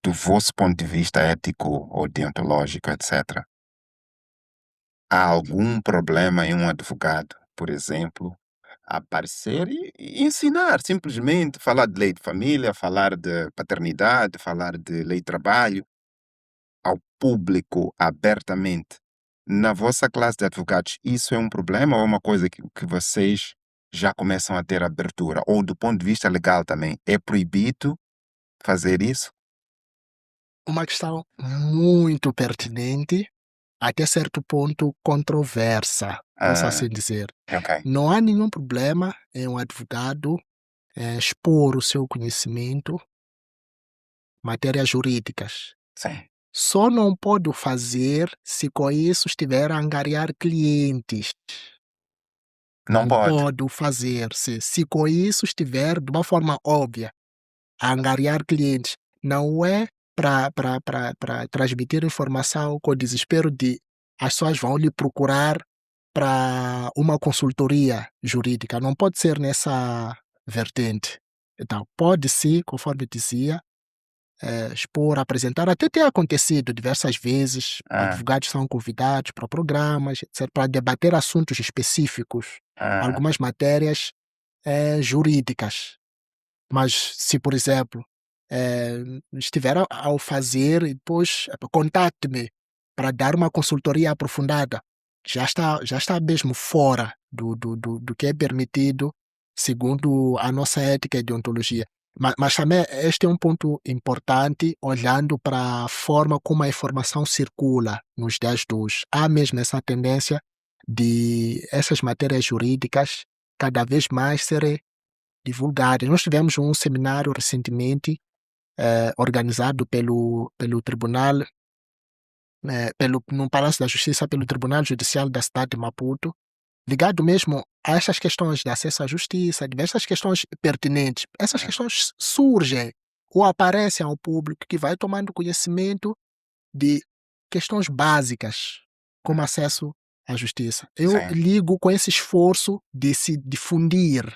Do vosso ponto de vista ético ou deontológico, etc., há algum problema em um advogado, por exemplo, aparecer e ensinar, simplesmente falar de lei de família, falar de paternidade, falar de lei de trabalho ao público abertamente? Na vossa classe de advogados, isso é um problema ou é uma coisa que vocês já começam a ter abertura? Ou do ponto de vista legal também, é proibido fazer isso? Uma questão muito pertinente, até certo ponto controversa, posso Ah, assim dizer. ok. Não há nenhum problema em um advogado expor o seu conhecimento, matérias jurídicas. Sim. Só não pode o fazer se com isso estiver a angariar clientes. Não Não pode. pode o fazer se com isso estiver, de uma forma óbvia, a angariar clientes. Não é para transmitir informação com o desespero de as pessoas vão lhe procurar para uma consultoria jurídica. Não pode ser nessa vertente. Então, pode sim, conforme dizia, expor, apresentar. Até tem acontecido diversas vezes. Ah, Advogados são convidados para programas, etc., para debater assuntos específicos, ah, algumas matérias jurídicas. Mas se, por exemplo, estiver ao fazer e depois contacte-me para dar uma consultoria aprofundada. Já está mesmo fora do que é permitido segundo a nossa ética e deontologia. Mas também este é um ponto importante, olhando para a forma como a informação circula nos dias de hoje. Há mesmo essa tendência de essas matérias jurídicas cada vez mais serem divulgadas. Nós tivemos um seminário recentemente organizado pelo Tribunal, no Palácio da Justiça, pelo Tribunal Judicial da cidade de Maputo, ligado mesmo a essas questões de acesso à justiça, diversas questões pertinentes. Essas questões surgem ou aparecem ao público, que vai tomando conhecimento de questões básicas, como acesso à justiça. Eu Sim. ligo com esse esforço de se difundir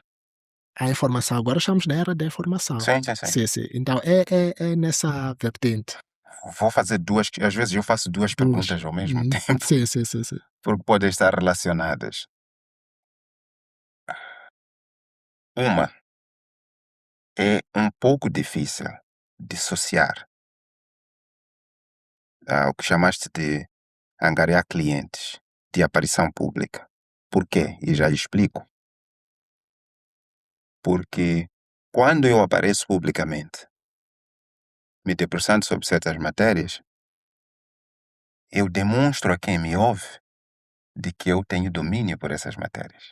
a informação. Agora estamos na era da informação. Sim. Sim. Então é nessa vertente. Vou fazer às vezes eu faço duas perguntas ao mesmo tempo, Sim. porque podem estar relacionadas. Uma, é um pouco difícil dissociar o que chamaste de angariar clientes de aparição pública. Por quê? E já explico. Porque quando eu apareço publicamente, me debruçando sobre certas matérias, eu demonstro a quem me ouve de que eu tenho domínio por essas matérias.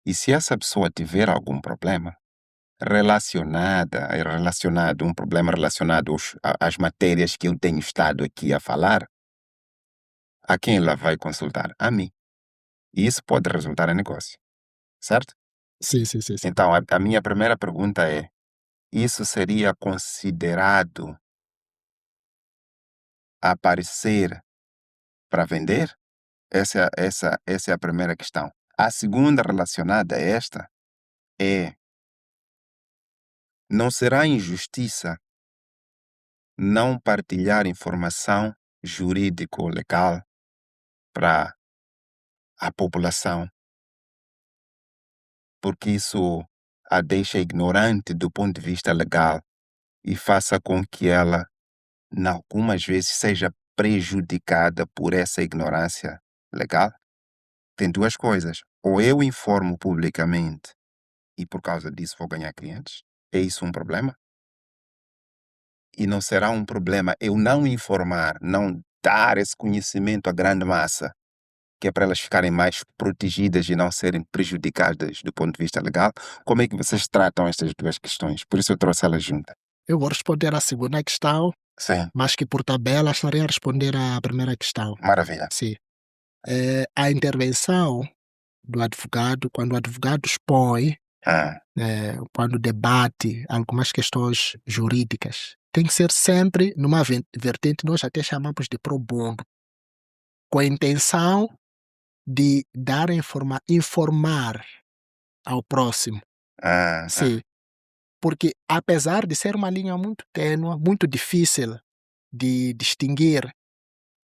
E se essa pessoa tiver algum problema um problema relacionado às matérias que eu tenho estado aqui a falar, a quem ela vai consultar? A mim. E isso pode resultar em negócio, certo? Sim. Então, a minha primeira pergunta é: isso seria considerado aparecer para vender? Essa é a primeira questão. A segunda, relacionada a esta, é: não será injustiça não partilhar informação jurídico-legal para a população, porque isso a deixa ignorante do ponto de vista legal e faça com que ela, algumas vezes, seja prejudicada por essa ignorância legal? Tem duas coisas: ou eu informo publicamente e por causa disso vou ganhar clientes. É isso um problema? E não será um problema eu não informar, não dar esse conhecimento à grande massa, que é para elas ficarem mais protegidas e não serem prejudicadas do ponto de vista legal? Como é que vocês tratam estas duas questões? Por isso eu trouxe elas juntas. Eu vou responder à segunda questão, Sim, mas que por tabela estarei a responder à primeira questão. maravilha. Sim. A intervenção do advogado, quando o advogado expõe, quando debate algumas questões jurídicas, tem que ser sempre numa vertente, nós até chamamos de pro bono, com a intenção de dar informar ao próximo. Sim. Porque apesar de ser uma linha muito tênue, muito difícil de distinguir,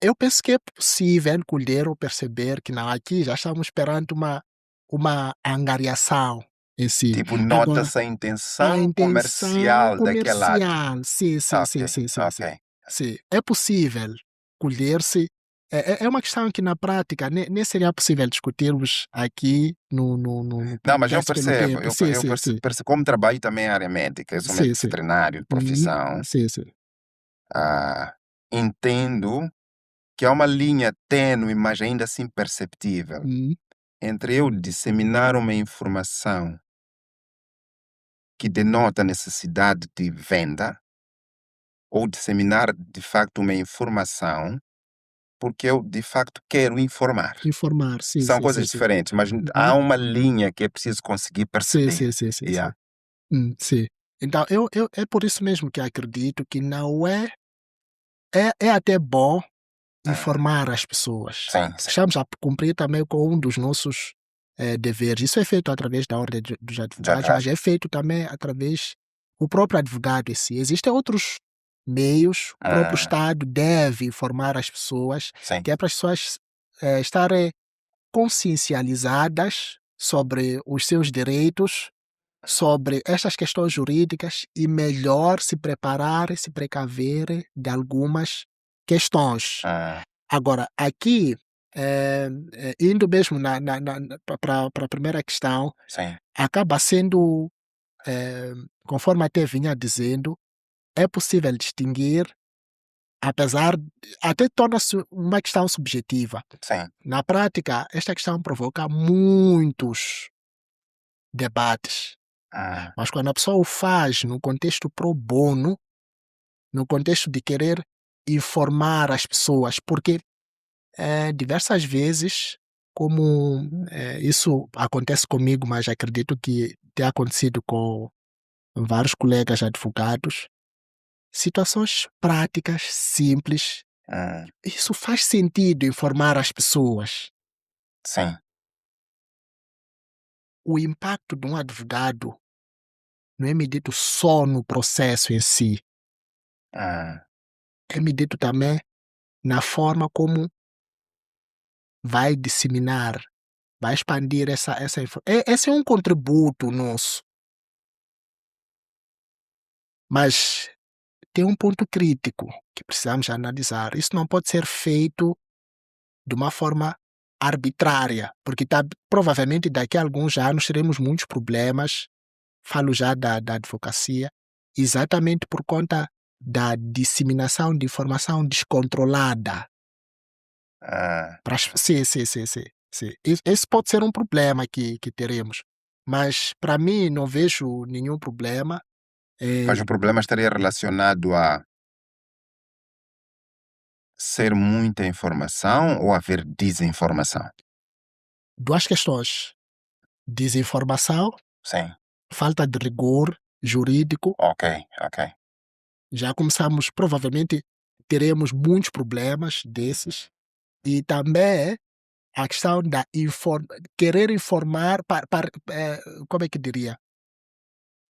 eu penso que é possível colher ou perceber que não, aqui já estamos perante uma angariação em si. Tipo, Agora, nota-se a a intenção intenção comercial daquele ato. comercial, sim. Ok. Sim. É possível colher-se. É uma questão que na prática nem seria possível discutirmos aqui no Não, mas eu podcast pelo percebo. tempo. Eu Sim. percebo. Como trabalho também na área médica, eu sou Sim. médico veterinário de profissão, Sim. entendo que há uma linha tênue, mas ainda assim perceptível, entre eu disseminar uma informação que denota necessidade de venda ou disseminar de facto uma informação porque eu de facto quero informar. Informar, sim. São coisas diferentes, mas há uma linha que é preciso conseguir perceber. Sim. Yeah. Sim. Então, eu é por isso mesmo que acredito que não é até bom informar as pessoas. Sim. Estamos a cumprir também com um dos nossos deveres. Isso é feito através da Ordem dos Advogados, mas é feito também através do próprio advogado em si. Existem outros meios, o próprio Estado deve informar as pessoas, Sim. que é para as pessoas estarem consciencializadas sobre os seus direitos, sobre estas questões jurídicas e melhor se preparar e se precaver de algumas questões. Agora, aqui, indo mesmo para a primeira questão, Sim. acaba sendo, conforme até vinha dizendo, é possível distinguir, apesar de, até torna-se uma questão subjetiva. Sim. Na prática, esta questão provoca muitos debates, Ah, mas quando a pessoa o faz no contexto pro bono, no contexto de querer informar as pessoas, porque diversas vezes, como isso acontece comigo, mas acredito que tem acontecido com vários colegas advogados, situações práticas, simples, ah, isso faz sentido informar as pessoas. sim. O impacto de um advogado não é medido só no processo em si, Ah, é medido também na forma como vai disseminar, vai expandir essa informação. Esse é um contributo nosso, mas tem um ponto crítico que precisamos analisar. Isso não pode ser feito de uma forma arbitrária, porque provavelmente daqui a alguns anos teremos muitos problemas, falo já da advocacia, exatamente por conta da disseminação de informação descontrolada. ah. Sim, sim, sim, sim, sim. Esse pode ser um problema que teremos, mas para mim não vejo nenhum problema. Mas o problema estaria relacionado a ser muita informação ou haver desinformação? Duas questões: desinformação, Sim. falta de rigor jurídico. Ok, ok. Já começamos, provavelmente teremos muitos problemas desses, e também a questão da querer informar como é que diria?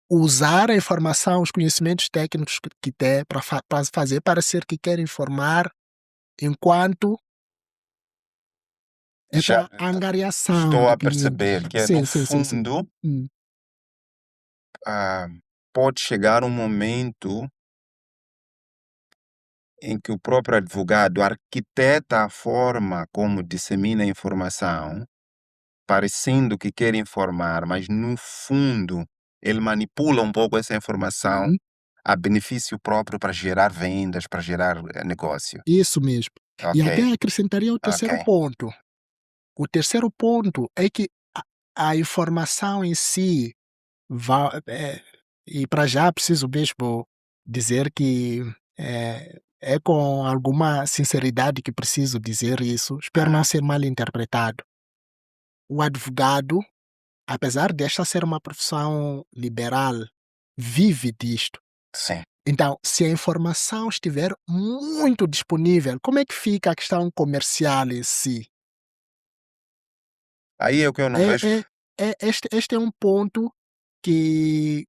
Usar a informação, os conhecimentos técnicos que tem para fazer parecer que quer informar, enquanto é Já para angariação estou de a clientes. perceber que é, no Sim, sim, sim, sim. fundo, Hum. ah, pode chegar um momento em que o próprio advogado arquiteta a forma como dissemina a informação, parecendo que quer informar, mas no fundo ele manipula um pouco essa informação Uhum. a benefício próprio para gerar vendas, para gerar negócio. Isso mesmo. E Ok, até acrescentaria o ok. terceiro ponto. O terceiro ponto é que a informação em si e para já preciso mesmo dizer que é com alguma sinceridade que preciso dizer isso, espero não Ah, ser mal interpretado. O advogado, apesar desta ser uma profissão liberal, vive disto. sim. Então, se a informação estiver muito disponível, como é que fica a questão comercial em si? Aí é o que eu não É, vejo. este é um ponto que,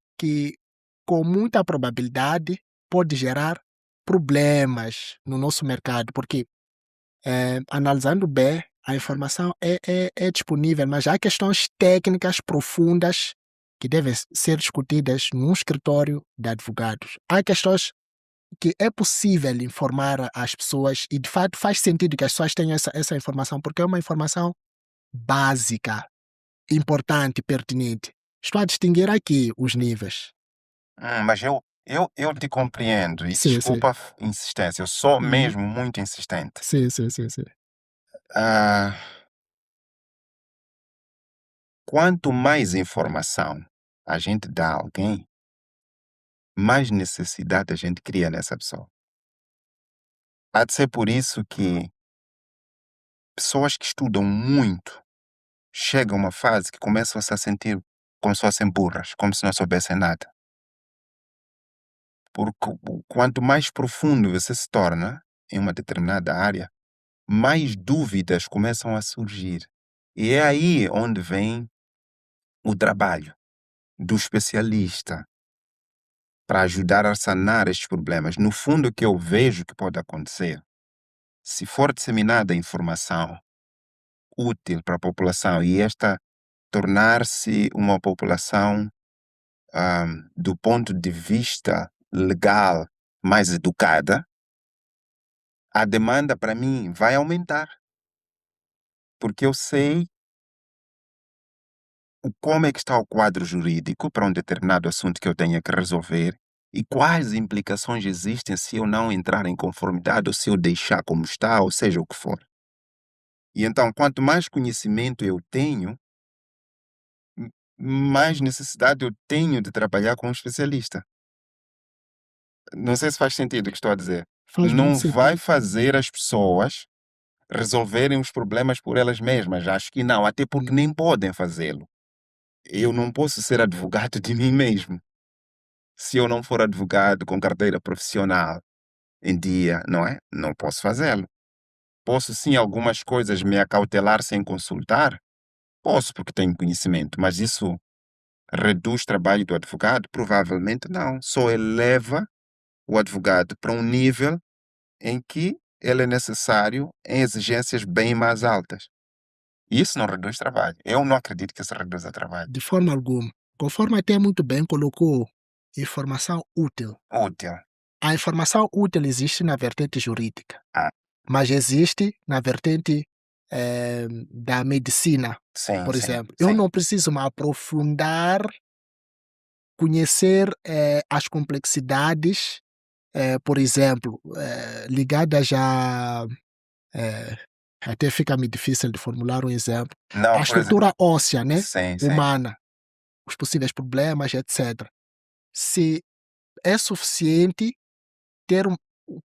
com muita probabilidade, pode gerar problemas no nosso mercado, porque, analisando bem, a informação é disponível, mas há questões técnicas profundas que devem ser discutidas num escritório de advogados. Há questões que é possível informar as pessoas e, de fato, faz sentido que as pessoas tenham essa informação, porque é uma informação básica, importante, pertinente. Estou a distinguir aqui os níveis. Mas eu te compreendo e Sim, sim. desculpa a insistência, eu sou Uhum. mesmo muito insistente. Sim, sim, sim, sim. Ah, quanto mais informação a gente dá a alguém, mais necessidade a gente cria nessa pessoa. Há de ser por isso que pessoas que estudam muito chegam a uma fase que começam a se sentir como se fossem burras, como se não soubessem nada. Porque quanto mais profundo você se torna em uma determinada área, mais dúvidas começam a surgir. E é aí onde vem o trabalho do especialista para ajudar a sanar estes problemas. No fundo, o que eu vejo que pode acontecer, se for disseminada informação útil para a população e esta tornar-se uma população, do ponto de vista legal, mais educada, a demanda para mim vai aumentar, porque eu sei como é que está o quadro jurídico para um determinado assunto que eu tenha que resolver e quais implicações existem se eu não entrar em conformidade ou se eu deixar como está, ou seja o que for. E então, quanto mais conhecimento eu tenho, m- mais necessidade eu tenho de trabalhar com um especialista. Não sei se faz sentido o que estou a dizer. Faz muito Não vai sentido. fazer as pessoas resolverem os problemas por elas mesmas. Acho que não, até porque Hum, nem podem fazê-lo. Eu não posso ser advogado de mim mesmo. Se eu não for advogado com carteira profissional em dia, não é? Não posso fazê-lo. Posso sim algumas coisas me acautelar sem consultar? Posso, porque tenho conhecimento, mas isso reduz o trabalho do advogado? Provavelmente não. Só eleva o advogado para um nível em que ele é necessário em exigências bem mais altas. Isso não reduz trabalho. Eu não acredito que isso reduza trabalho. de forma alguma. Conforme até muito bem colocou, informação útil. Útil. A informação útil existe na vertente jurídica, Ah, mas existe na vertente da medicina, sim, por sim, exemplo. Eu sim. não preciso me aprofundar, conhecer as complexidades, por exemplo, ligadas a. eh, até fica-me difícil de formular um exemplo. Não, A por exemplo, estrutura óssea, né? sim, sim. Humana, os possíveis problemas, etc. Se é suficiente ter o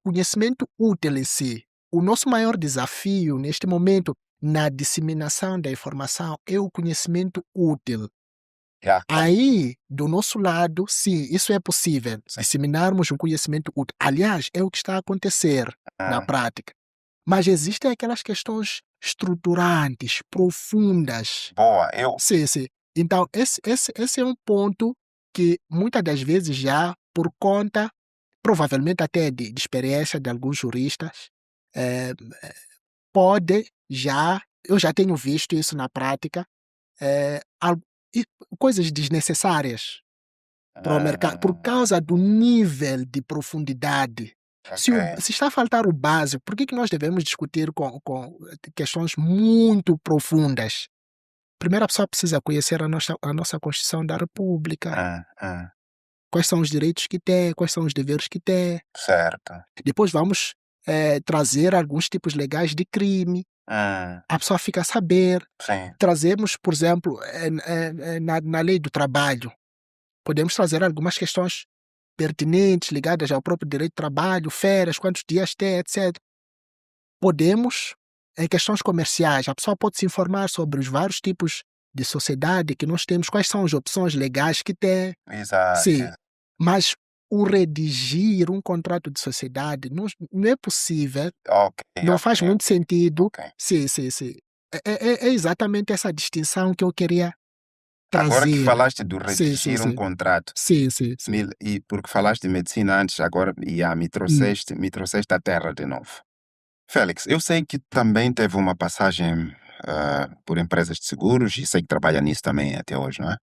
conhecimento útil em si. O nosso maior desafio neste momento na disseminação da informação é o conhecimento útil. Já, Aí, do nosso lado, sim, isso é possível, sim. disseminarmos um conhecimento útil. Aliás, é o que está a acontecer na Ah, prática. Mas existem aquelas questões estruturantes, profundas. boa, eu. Sim, sim. Então, esse é um ponto que muitas das vezes já, por conta, provavelmente até de experiência de alguns juristas, eh, pode já, eu já tenho visto isso na prática, al e coisas desnecessárias para o mercado, por Ah, causa do nível de profundidade. ok. Se está a faltar o básico, por que que nós devemos discutir com questões muito profundas? Primeiro a pessoa precisa conhecer a nossa Constituição da República, Ah, quais são os direitos que tem, quais são os deveres que tem. certo. Depois vamos, trazer alguns tipos legais de crime, Ah, a pessoa fica a saber. sim, Trazemos, por exemplo, na lei do trabalho, podemos trazer algumas questões pertinentes ligadas ao próprio direito do trabalho, férias, quantos dias tem, etc. Podemos, em questões comerciais, a pessoa pode se informar sobre os vários tipos de sociedade que nós temos, quais são as opções legais que tem. exato. Sim, mas o redigir um contrato de sociedade não é possível, Ok, não ok, faz muito sentido. ok. Sim, sim, sim. É exatamente essa distinção que eu queria Agora que trazer. falaste do Sim, sim, redigir um sim. contrato, Sim, sim, sim. e porque falaste de medicina antes, agora Hum. me trouxeste à terra de novo. Félix, eu sei que também teve uma passagem por empresas de seguros e sei que trabalha nisso também até hoje, não é?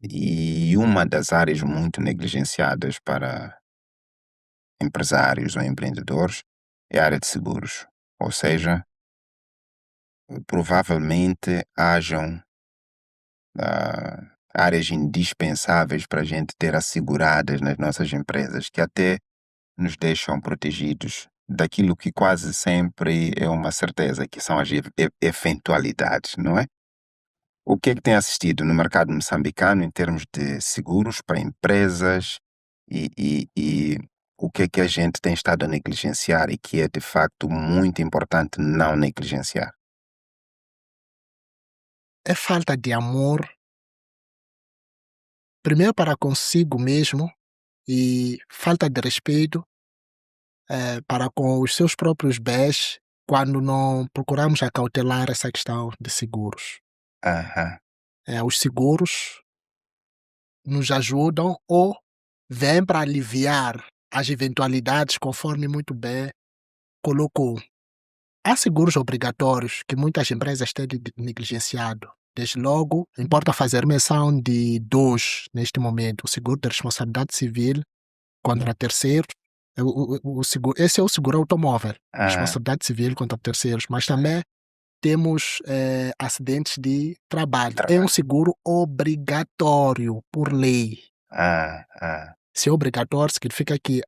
E uma das áreas muito negligenciadas para empresários ou empreendedores é a área de seguros. Ou seja, provavelmente hajam áreas indispensáveis para a gente ter asseguradas nas nossas empresas, que até nos deixam protegidos daquilo que quase sempre é uma certeza, que são as eventualidades, não é? O que é que tem assistido no mercado moçambicano em termos de seguros para empresas e o que é que a gente tem estado a negligenciar e que é de facto muito importante não negligenciar? É falta de amor, primeiro para consigo mesmo, e falta de respeito, para com os seus próprios bens, quando não procuramos acautelar essa questão de seguros. Aham, Os seguros nos ajudam ou vêm para aliviar as eventualidades, conforme muito bem colocou. Há seguros obrigatórios que muitas empresas têm negligenciado. Desde logo, importa fazer menção de dois neste momento: o seguro de responsabilidade civil contra terceiros Esse é o seguro automóvel, Ah, responsabilidade civil contra terceiros, mas também temos acidentes de trabalho. É um trabalho. seguro obrigatório por lei. Ah, Se é obrigatório, significa que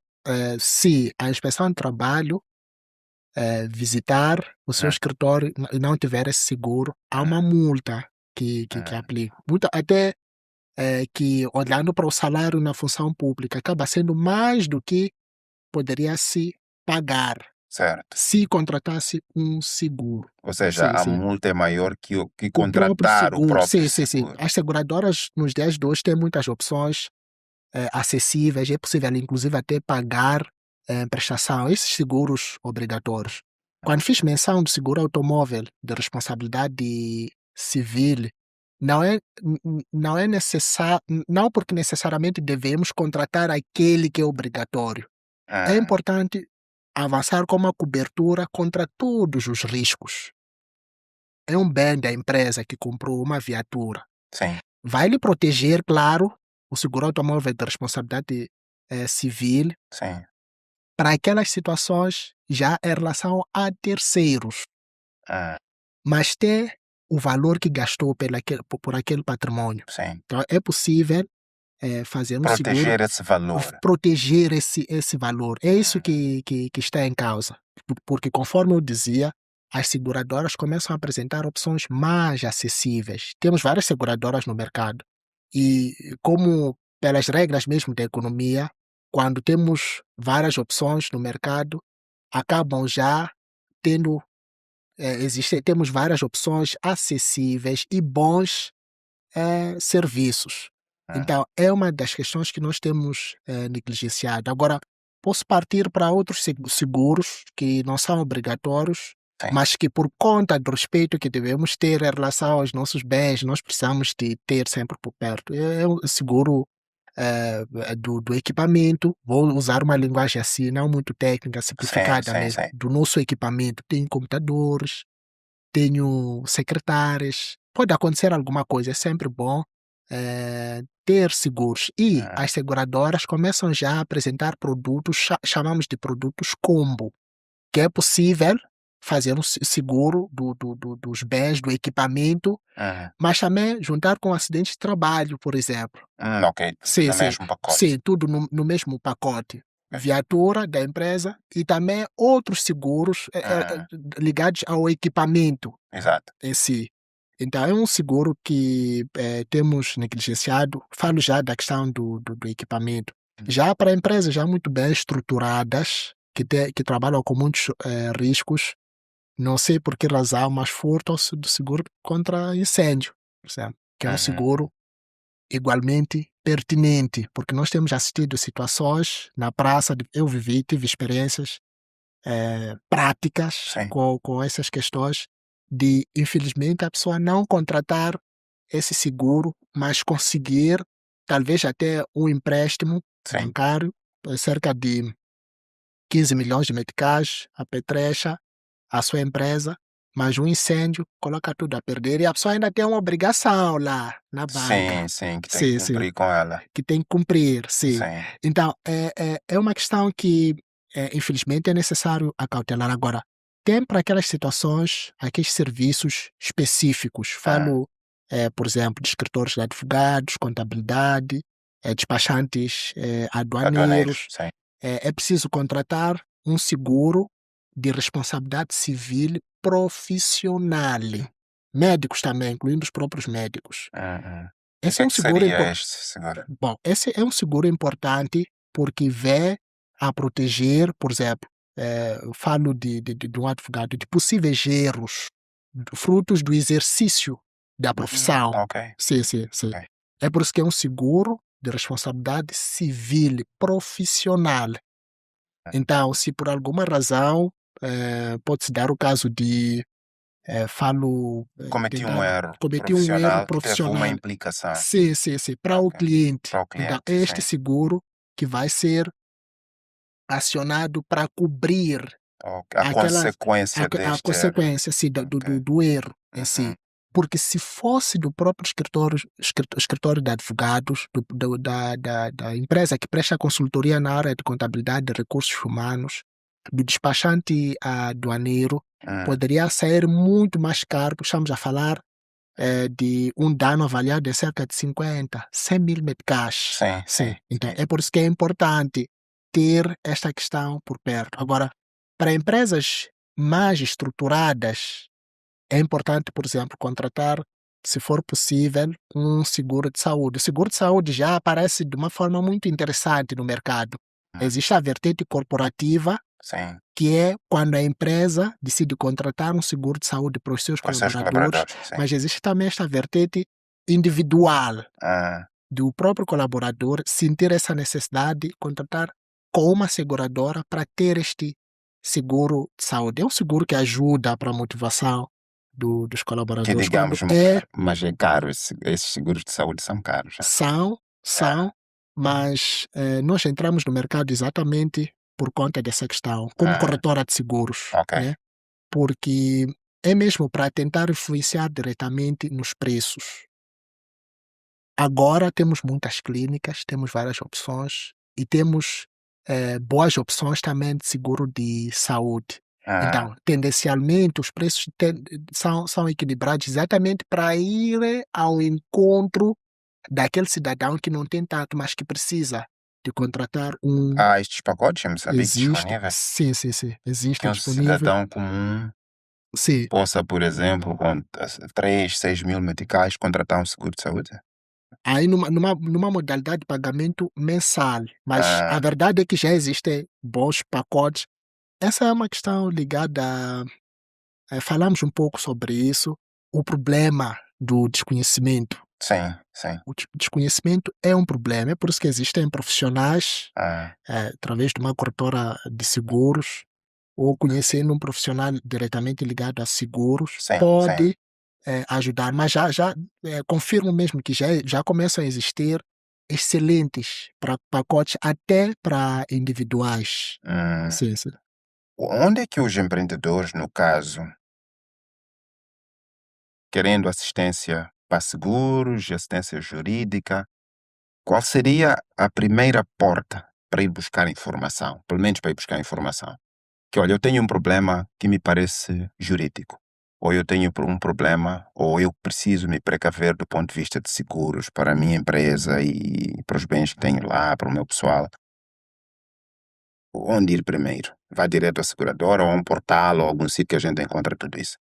se a inspeção de trabalho visitar o seu ah, escritório e não tiver esse seguro, há uma ah, multa que ah, aplica. Até que, olhando para o salário na função pública, acaba sendo mais do que poderia se pagar certo. se contratasse um seguro. Ou seja, Sim, a sim. multa é maior que O próprio contratar o seguro, próprio sim, sim, sim. seguro. As seguradoras nos dias de hoje têm muitas opções acessíveis, é possível inclusive até pagar prestação, esses seguros obrigatórios. Quando fiz menção do seguro automóvel de responsabilidade civil, não é necessário, não porque necessariamente devemos contratar aquele que é obrigatório. É Ah, importante avançar com uma cobertura contra todos os riscos. É um bem da empresa que comprou uma viatura. sim, Vai lhe proteger, claro, o seguro automóvel de responsabilidade civil sim. para aquelas situações já em relação a terceiros, Ah, mas tem o valor que gastou por aquele patrimônio. sim. Então é possível fazer um seguro Proteger esse valor. proteger esse valor. É isso Hum, que está em causa. Porque, conforme eu dizia, as seguradoras começam a apresentar opções mais acessíveis. Temos várias seguradoras no mercado. E, como pelas regras mesmo da economia, quando temos várias opções no mercado, acabam já tendo, temos várias opções acessíveis e bons serviços. hum, Então, é uma das questões que nós temos negligenciado. Agora, posso partir para outros seguros que não são obrigatórios, sim, mas que, por conta do respeito que devemos ter em relação aos nossos bens, nós precisamos de ter sempre por perto. É o seguro do equipamento. Vou usar uma linguagem assim, não muito técnica, sim, simplificada sim, mesmo. sim. Do nosso equipamento. Tem computadores, tenho secretárias. Pode acontecer alguma coisa, é sempre bom ter seguros. E Ah, as seguradoras começam já a apresentar produtos, chamamos de produtos combo, que é possível fazer um seguro dos bens, do equipamento, hum, mas também juntar com acidentes de trabalho, por exemplo. ok, tudo Sim, no sim, mesmo pacote. sim, tudo no mesmo pacote. Ok. Viatura da empresa e também outros seguros Hum, ligados ao equipamento exato. em si. Então, é um seguro que temos negligenciado. Falo já da questão do equipamento. Já para empresas já muito bem estruturadas, que trabalham com muitos riscos, não sei por que razão, mas furtam-se do seguro contra incêndio, por exemplo, que é um Uhum, seguro igualmente pertinente, porque nós temos assistido situações na praça, eu vivi, tive experiências práticas sim, com essas questões de, infelizmente, a pessoa não contratar esse seguro, mas conseguir talvez até um empréstimo sim, bancário, cerca de 15 milhões de meticais, apetrecha a sua empresa, mas um incêndio coloca tudo a perder e a pessoa ainda tem uma obrigação lá na banca. sim, que tem que Sim, sim, cumprir com ela. que tem que cumprir, sim. Sim, Então, é uma questão que, infelizmente, é necessário acautelar. Agora, tem para aquelas situações, aqueles serviços específicos. ah, Falo, por exemplo, de escritores de advogados, contabilidade, despachantes aduaneiros, aduaneiros. sim. É preciso contratar um seguro de responsabilidade civil profissional. Médicos também, incluindo os próprios médicos. Uhum. E o Esse que é é um que seguro seria importante. este seguro? Bom, esse é um seguro importante porque vem a proteger, por exemplo, falo de um advogado, de possíveis erros, frutos do exercício da profissão. Ok, Sim, sim, sim. ok. É por isso que é um seguro de responsabilidade civil profissional. Então, se por alguma razão, pode-se dar o caso de, falo, Cometi um tentar erro cometer um erro profissional que teve uma profissional. implicação. Sim, sim, sim, para o Ok. cliente. Para o Então, cliente, é este sim. seguro que vai ser acionado para cobrir Ok. A aquela consequência a deste erro. consequência, sim, Ok. do erro em Uhum. si. Porque se fosse do próprio escritório de advogados, da empresa que presta consultoria na área de contabilidade e recursos humanos, do despachante aduaneiro, poderia sair muito mais caro, porque estamos a falar de um dano avaliado em cerca de 50, 100 mil meticais. Sim. Então, é por isso que é importante ter esta questão por perto. Agora, para empresas mais estruturadas, é importante, por exemplo, contratar, se for possível, um seguro de saúde. O seguro de saúde já aparece de uma forma muito interessante no mercado. Existe a vertente corporativa, Sim. que é quando a empresa decide contratar um seguro de saúde para os seus colaboradores, sim. mas existe também esta vertente individual Ah, do próprio colaborador sentir essa necessidade de contratar com uma seguradora para ter este seguro de saúde. É um seguro que ajuda para a motivação dos que colaboradores. digamos, Quando mas é caro, esses seguros de saúde são caros. são, mas nós entramos no mercado exatamente por conta dessa questão, como corretora de seguros, Ok. né? Porque é mesmo para tentar influenciar diretamente nos preços. Agora temos muitas clínicas, temos várias opções e temos boas opções também de seguro de saúde. Então, tendencialmente, os preços são equilibrados exatamente para ir ao encontro daquele cidadão que não tem tanto, mas que precisa de contratar um. Estes pacotes em Moçambique disponíveis Sim. Existe que um disponível. cidadão comum Sim. possa, por exemplo, com 3, 6 mil meticais, contratar um seguro de saúde? Aí numa modalidade de pagamento mensal. Mas a verdade é que já existem bons pacotes. Essa é uma questão ligada falamos um pouco sobre isso, o problema do desconhecimento. Sim. O desconhecimento é um problema, é por isso que existem profissionais, através de uma corretora de seguros, ou conhecendo um profissional diretamente ligado a seguros, Sim. pode ajudar. Mas já confirmo mesmo que já começam a existir excelentes pacotes até para individuais. Sim. Onde é que os empreendedores, no caso, querendo assistência para seguros, assistência jurídica, qual seria a primeira porta para ir buscar informação? Pelo menos para ir buscar informação. Que olha, eu tenho um problema que me parece jurídico. Ou eu tenho um problema, ou eu preciso me precaver do ponto de vista de seguros para a minha empresa e para os bens que tenho lá, para o meu pessoal. Onde ir primeiro? Vai direto à seguradora ou a um portal ou algum sítio que a gente encontra tudo isso?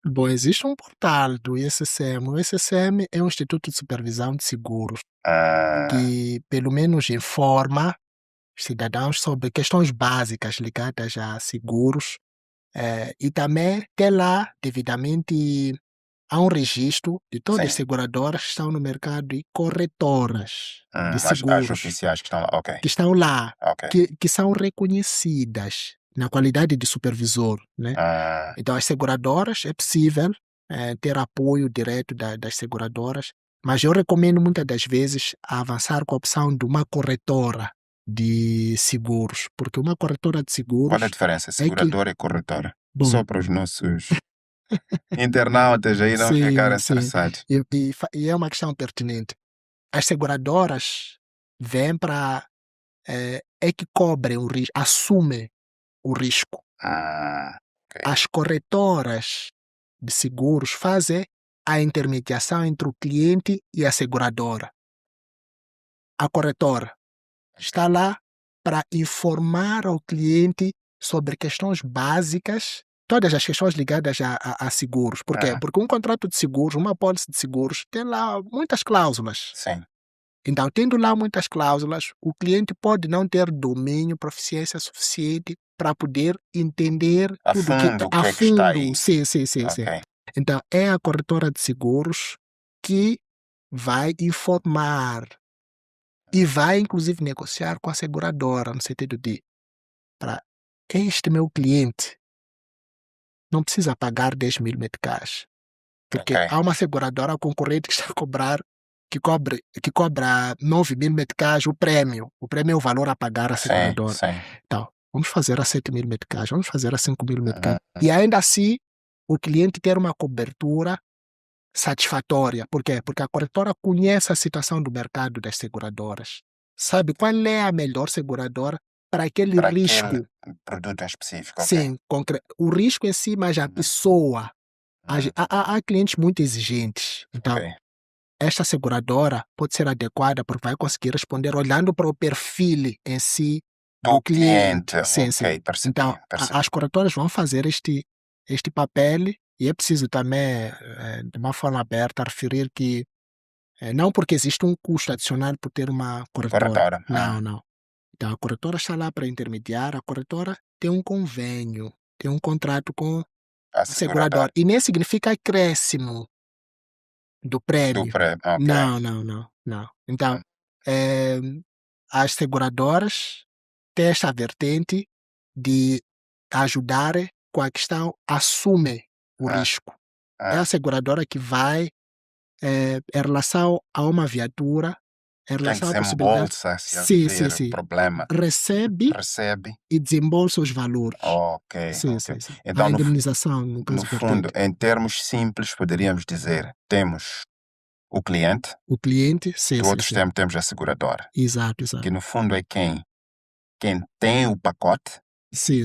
Bom, existe um portal do ISSM. O ISSM é um Instituto de Supervisão de Seguros que, pelo menos, informa os cidadãos sobre questões básicas ligadas a seguros e também tem lá, devidamente, há um registro de todas as Sim. seguradoras que estão no mercado e corretoras de As seguros oficiais que estão lá, ok. que estão lá, Ok. que são reconhecidas na qualidade de supervisor, né? Então, as seguradoras, é possível ter apoio direto das seguradoras, mas eu recomendo muitas das vezes avançar com a opção de uma corretora de seguros, porque uma corretora de seguros Qual é a diferença? Seguradora e corretora? Bom. Só para os nossos internautas aí não ficarem estressados. E é uma questão pertinente. As seguradoras vêm para é que cobrem o risco, assumem o risco. Ok. As corretoras de seguros fazem a intermediação entre o cliente e a seguradora. A corretora está lá para informar ao cliente sobre questões básicas, todas as questões ligadas a seguros. Por quê? Porque um contrato de seguros, uma pólice de seguros, tem lá muitas cláusulas. Sim. Então, tendo lá muitas cláusulas, o cliente pode não ter domínio, proficiência suficiente para poder entender A tudo fundo, o que a é que está aí. fundo. Sim. Ok. Então, é a corretora de seguros que vai informar e vai, inclusive, negociar com a seguradora, no sentido de, para este meu cliente, não precisa pagar 10 mil meticais. Porque Ok. há uma seguradora concorrente que está a cobrar, que cobra 9 mil meticais o prêmio. O prêmio é o valor a pagar à seguradora. Sim. Então, vamos fazer a 7 mil meticais, vamos fazer a 5 mil meticais. E ainda assim, o cliente ter uma cobertura satisfatória. Por quê? Porque a corretora conhece a situação do mercado das seguradoras. Sabe qual é a melhor seguradora para aquele Para risco. aquele produto em específico, ok. Sim, o risco em si, mas a pessoa. Há clientes muito exigentes. Então, Ok. esta seguradora pode ser adequada porque vai conseguir responder olhando para o perfil em si do Do cliente, Sim, ok, sim. percebi, Então, percebi. as corretoras vão fazer este papel e é preciso também, de uma forma aberta, referir que não porque existe um custo adicional por ter uma corretora. Corretora. Não. Então, a corretora está lá para intermediar, a corretora tem um convênio, tem um contrato com A a seguradora. seguradora. E nem significa acréscimo do Do prémio. prémio, ok. Não. Então, eh, as seguradoras têm esta vertente de ajudar com a questão, assume o Ah, risco. É ah. a seguradora que vai, em relação a uma viatura, em Quem relação à possibilidade. desembolsa se Sim, sim, haver sim. problema Recebe recebe. e desembolsa os valores. Ok, Sim, ok. sim, sim. A Então, indemnização, no no caso fundo, pertente. em termos simples, poderíamos dizer, temos o cliente, O cliente, sim, do sim, outro sim. extremo temos a seguradora, Exato. que no fundo é quem tem o pacote, Sim.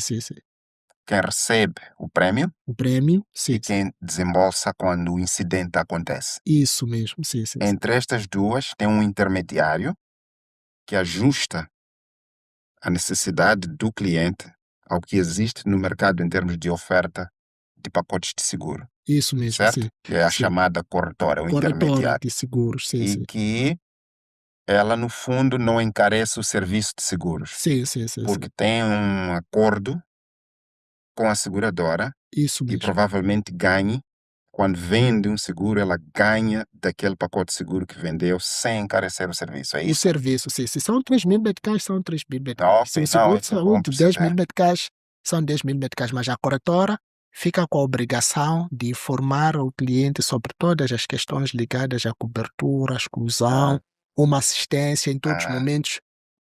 quem recebe o prémio O prémio, sim. e quem desembolsa quando o incidente acontece. Isso mesmo, sim. Entre estas duas, tem um intermediário que ajusta a necessidade do cliente ao que existe no mercado em termos de oferta de pacotes de seguro, Isso mesmo, certo? sim. Que é a Sim. chamada corretora, o Corretora intermediário. de seguros, sim, E sim. que ela, no fundo, não encarece o serviço de seguros, Sim. porque tem um acordo com a seguradora Isso e mesmo. provavelmente ganhe. Quando vende um seguro, ela ganha daquele pacote de seguro que vendeu sem encarecer o serviço. É O isso? serviço, sim. Se são 3.000 meticais, são 3.000 Ah, meticais. Se ok, o não, seguro de isso é bom saúde, 10.000 perceber. meticais, são 10.000 meticais. Mas a corretora fica com a obrigação de informar o cliente sobre todas as questões ligadas à cobertura, à exclusão, uma assistência em todos os Ah, momentos,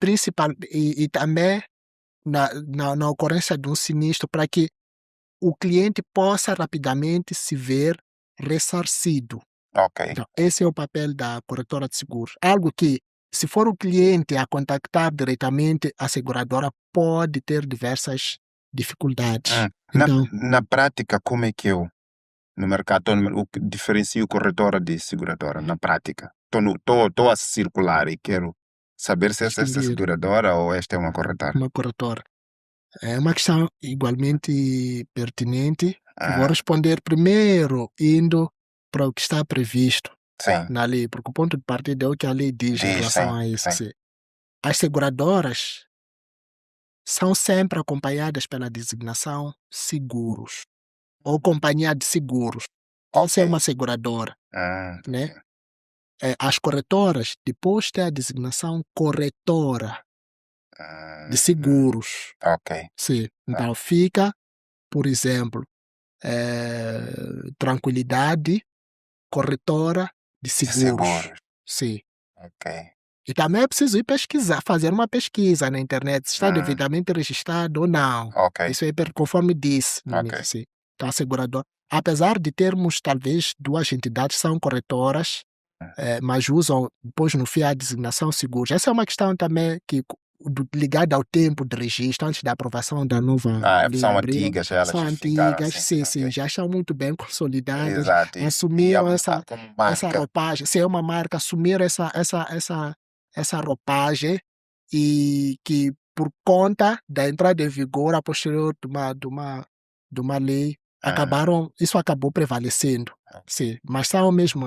principal, e também na ocorrência de um sinistro, para que o cliente possa rapidamente se ver ressarcido. ok. Então, esse é o papel da corretora de seguros. Algo que, se for o cliente a contactar diretamente, a seguradora pode ter diversas dificuldades. Na, Então, na prática, como é que eu, no mercado, o que diferencio corretora de seguradora? Na prática, estou a circular e quero saber se essa é a distinguir seguradora ou esta é uma corretora. uma corretora é uma questão igualmente pertinente, que vou Ah, responder primeiro indo para o que está previsto sim, na lei, porque o ponto de partida é o que a lei diz em diz, relação sim, a isso. sim. Sim. As seguradoras são sempre acompanhadas pela designação seguros ou companhia de seguros. Essa é Ok. uma seguradora, né? Ok. As corretoras depois têm a designação corretora de Hum, seguros. ok. Sim. Ah, Então fica, por exemplo, Tranquilidade, corretora de de seguros. seguros. Sim. Ok. E também é preciso ir pesquisar, fazer uma pesquisa na internet se está Hum, devidamente registrado ou não. ok. Isso é conforme disse no Ok. início. Sim. Então, a seguradora, apesar de termos talvez duas entidades que são corretoras, mas usam depois no fim a designação seguros. Essa é uma questão também que ligada ao tempo de registro, antes da aprovação da nova lei São abril, antigas, elas são ficaram antigas, assim. sim, Ok. já estão muito bem consolidadas, Exato. E assumiram como essa marca. roupagem, se é uma marca, assumiram essa roupagem e que por conta da entrada em vigor a posterior de uma lei, isso acabou prevalecendo. Sim, mas são mesmo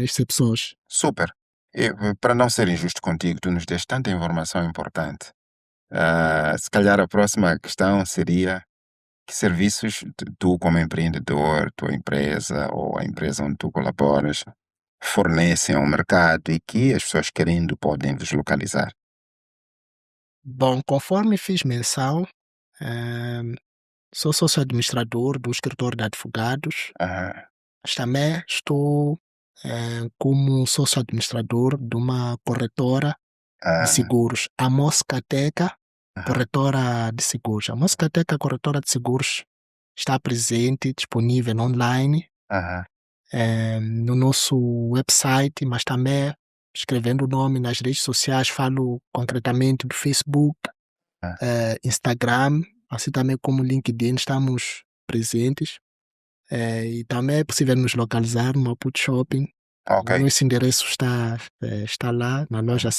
exceções. Super. E, para não ser injusto contigo, tu nos deste tanta informação importante. Se calhar a próxima questão seria que serviços tu, como empreendedor, tua empresa ou a empresa onde tu colaboras, fornecem ao mercado e que as pessoas querendo podem vos localizar. Bom, conforme fiz menção, sou sócio-administrador do escritório de advogados, Aham, mas também estou como sócio-administrador de uma corretora de ah, seguros, a Moscateca aham, Corretora de Seguros. A Moscateca Corretora de Seguros está presente, disponível online, aham. no nosso website, mas também escrevendo o nome nas redes sociais, falo concretamente do Facebook, Ah, Instagram, assim também como LinkedIn, estamos presentes. E também é possível nos localizar no Maputo Shopping. ok. O nosso endereço está lá na loja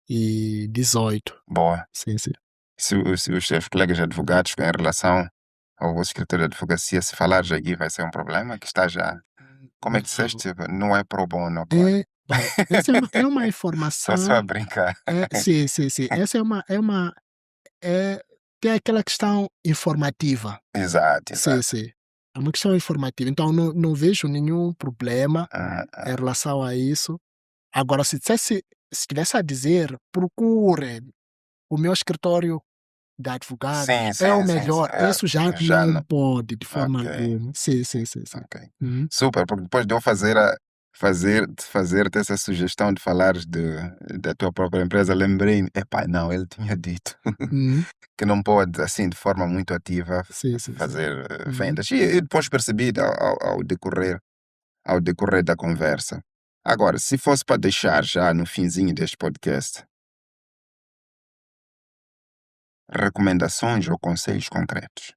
118. Boa. Sim, sim. Se os seus colegas advogados, em relação ao vosso escritório de advocacia, se falares aqui, vai ser um problema que está já. Como é que Não. disseste? Não é pro bono agora. Bom, essa é uma Só a informação. brincar. Sim, sim, sim. Essa é, tem aquela questão informativa. Exato, Sim, exato. sim. É uma questão informativa. Então, não vejo nenhum problema Ah, em ah. relação a isso. Agora, se tivesse a dizer, procure o meu escritório de advogados, Sim, é o sim, sim, sim. melhor. Isso já Já não não. pode, de forma Ok, alguma. Sim, sim, sim, sim. ok. Uhum, Super, porque depois de eu fazer-te essa sugestão de falares da tua própria empresa, lembrei-me, epá, não, ele tinha dito uhum. que não pode, assim, de forma muito ativa, Sim, sim, sim. fazer Uhum. vendas. E depois percebi ao decorrer da conversa. Agora, se fosse para deixar já no finzinho deste podcast, recomendações ou conselhos concretos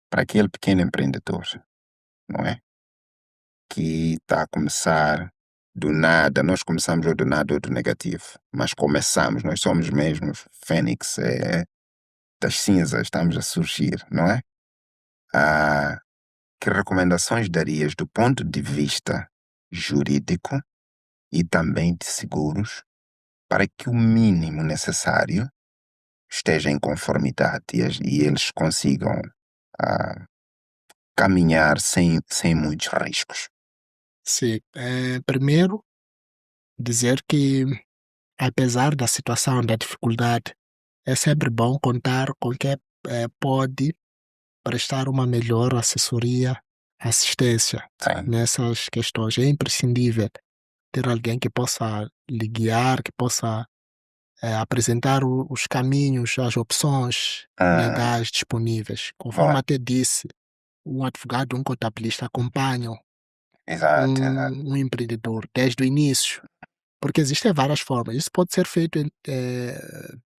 para aquele pequeno empreendedor, não é? Que está a começar do nada, nós começamos ou do nada ou do negativo, mas começamos, nós somos mesmo fênix, das cinzas, estamos a surgir, não é? Ah, que recomendações darias do ponto de vista jurídico e também de seguros para que o mínimo necessário esteja em conformidade e eles consigam ah, caminhar sem muitos riscos? Sim. Primeiro, dizer que, apesar da situação, da dificuldade, é sempre bom contar com quem pode prestar uma melhor assessoria, assistência Sim. nessas questões. É imprescindível ter alguém que possa lhe guiar, que possa apresentar os caminhos, as opções Ah, legais disponíveis. Conforme boa. até disse, um advogado, um contabilista acompanham Exato, exato. um empreendedor desde o início, porque existem várias formas. Isso pode ser feito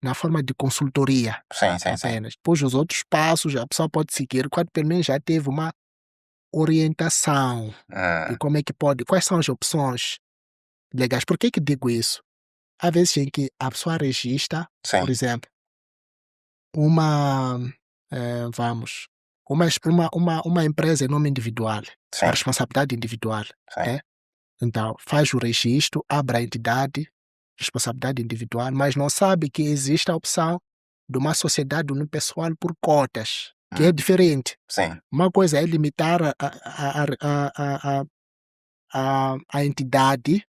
na forma de consultoria Sim, sim, sim. apenas. Depois, os outros passos a pessoa pode seguir quando pelo menos já teve uma orientação de Ah, como é que pode, quais são as opções legais. Por que digo isso? Há vezes em que a pessoa registra, por sim, exemplo, uma, vamos, uma empresa em nome individual, a sim, responsabilidade individual, sim. né? Então, faz o registro, abre a entidade, responsabilidade individual, mas não sabe que existe a opção de uma sociedade unipessoal por cotas, que é Hum, diferente. sim, Uma coisa é limitar a entidade,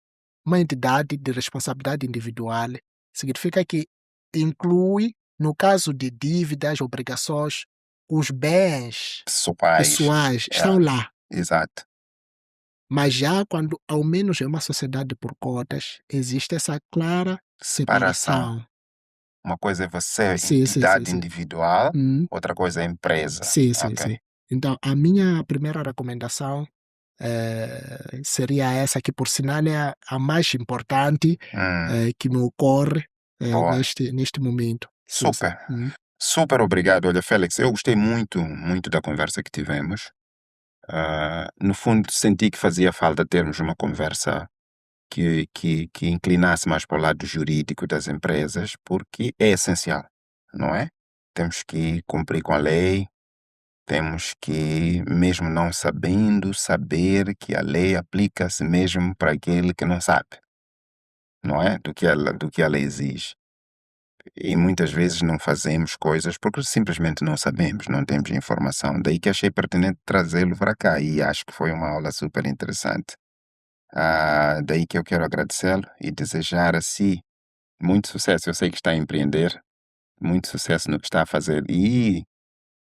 uma entidade de responsabilidade individual, significa que inclui, no caso de dívidas, obrigações, os bens pessoais. pessoais estão Yeah, lá. exato. Mas já quando ao menos é uma sociedade por cotas, existe essa clara Separação. separação. Uma coisa é você, Sim, sim, sim, entidade sim. individual, Hum, outra coisa é empresa. sim, sim, Ok. sim. Então, a minha primeira recomendação seria essa, que por sinal é a mais importante Hum, que me ocorre boa. neste momento. Sim, sim. Super. Super obrigado. Olha, Félix, eu gostei muito, muito da conversa que tivemos. No fundo, senti que fazia falta termos uma conversa que inclinasse mais para o lado jurídico das empresas, porque é essencial, não é? Temos que cumprir com a lei, temos que, mesmo não sabendo, saber que a lei aplica-se mesmo para aquele que não sabe, não é? Do que a lei exige. E muitas vezes não fazemos coisas porque simplesmente não sabemos, não temos informação. Daí que achei pertinente trazê-lo para cá e acho que foi uma aula super interessante. Daí que eu quero agradecê-lo e desejar a si muito sucesso. Eu sei que está a empreender, muito sucesso no que está a fazer e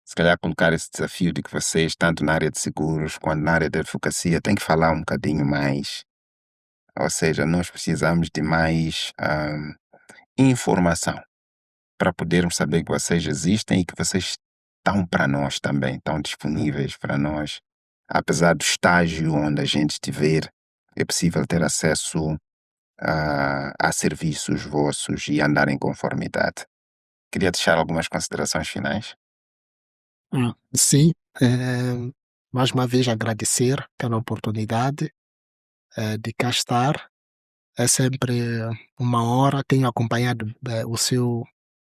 se calhar colocar esse desafio de que vocês, tanto na área de seguros quanto na área de advocacia, têm que falar um bocadinho mais. Ou seja, nós precisamos de mais informação para podermos saber que vocês existem e que vocês estão para nós também, estão disponíveis para nós apesar do estágio onde a gente estiver, é possível ter acesso a serviços vossos e andar em conformidade. Queria deixar algumas considerações finais. Sim, mais uma vez agradecer pela oportunidade de cá estar. É sempre uma honra, tenho acompanhado o seu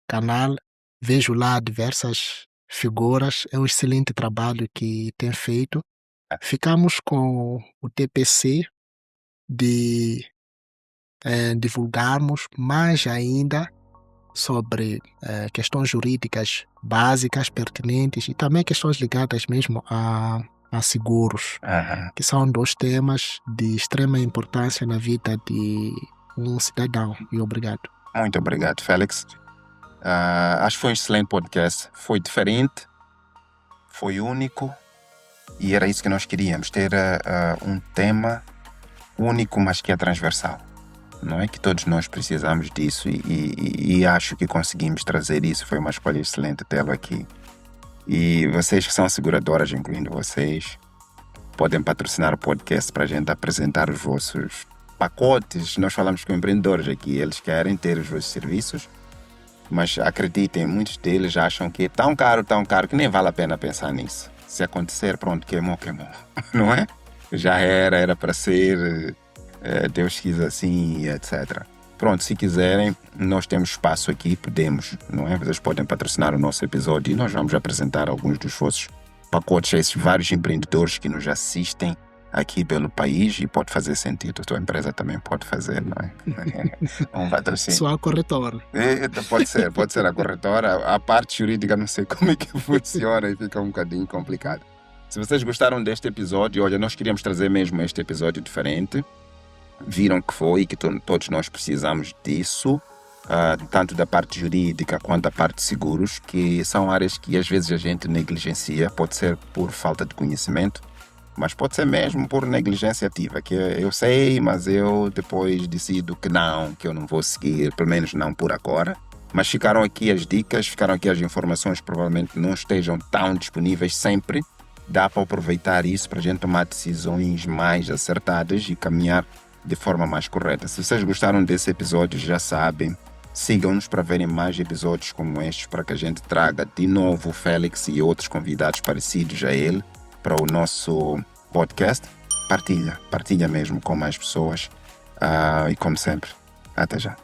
canal, vejo lá diversas figuras, é um excelente trabalho que tem feito. Ficamos com o TPC de divulgarmos mais ainda sobre questões jurídicas básicas, pertinentes e também questões ligadas mesmo a seguros, Aham. que são dois temas de extrema importância na vida de um cidadão. E obrigado. Muito obrigado, Félix. Acho que foi um excelente podcast. Foi diferente, foi único e era isso que nós queríamos, ter um tema único, mas que é transversal. Não é que todos nós precisamos disso e acho que conseguimos trazer isso. Foi uma escolha excelente tê-lo aqui. E vocês que são seguradoras, incluindo vocês, podem patrocinar o podcast para a gente apresentar os vossos pacotes. Nós falamos com empreendedores aqui, eles querem ter os vossos serviços, mas acreditem, muitos deles acham que é tão caro, que nem vale a pena pensar nisso. Se acontecer, pronto, queimou, não é? Já era para ser, Deus quis assim, etc. Pronto, se quiserem, nós temos espaço aqui, podemos, não é? Vocês podem patrocinar o nosso episódio e nós vamos apresentar alguns dos vossos pacotes a esses vários empreendedores que nos assistem aqui pelo país e pode fazer sentido. A tua empresa também pode fazer, não é? Um patrocínio. Sou a corretora. Pode ser a corretora. A parte jurídica não sei como é que funciona e fica um bocadinho complicado. Se vocês gostaram deste episódio, olha, nós queríamos trazer mesmo este episódio diferente. Viram que foi e que todos nós precisamos disso, tanto da parte jurídica quanto da parte de seguros, que são áreas que às vezes a gente negligencia, pode ser por falta de conhecimento, mas pode ser mesmo por negligência ativa, que eu sei, mas eu depois decido que eu não vou seguir, pelo menos não por agora. Mas ficaram aqui as dicas, ficaram aqui as informações, provavelmente não estejam tão disponíveis sempre. Dá para aproveitar isso para a gente tomar decisões mais acertadas e caminhar de forma mais correta. Se vocês gostaram desse episódio, já sabem, sigam-nos para verem mais episódios como estes, para que a gente traga de novo o Félix e outros convidados parecidos a ele para o nosso podcast. Partilha mesmo com mais pessoas. E como sempre, até já.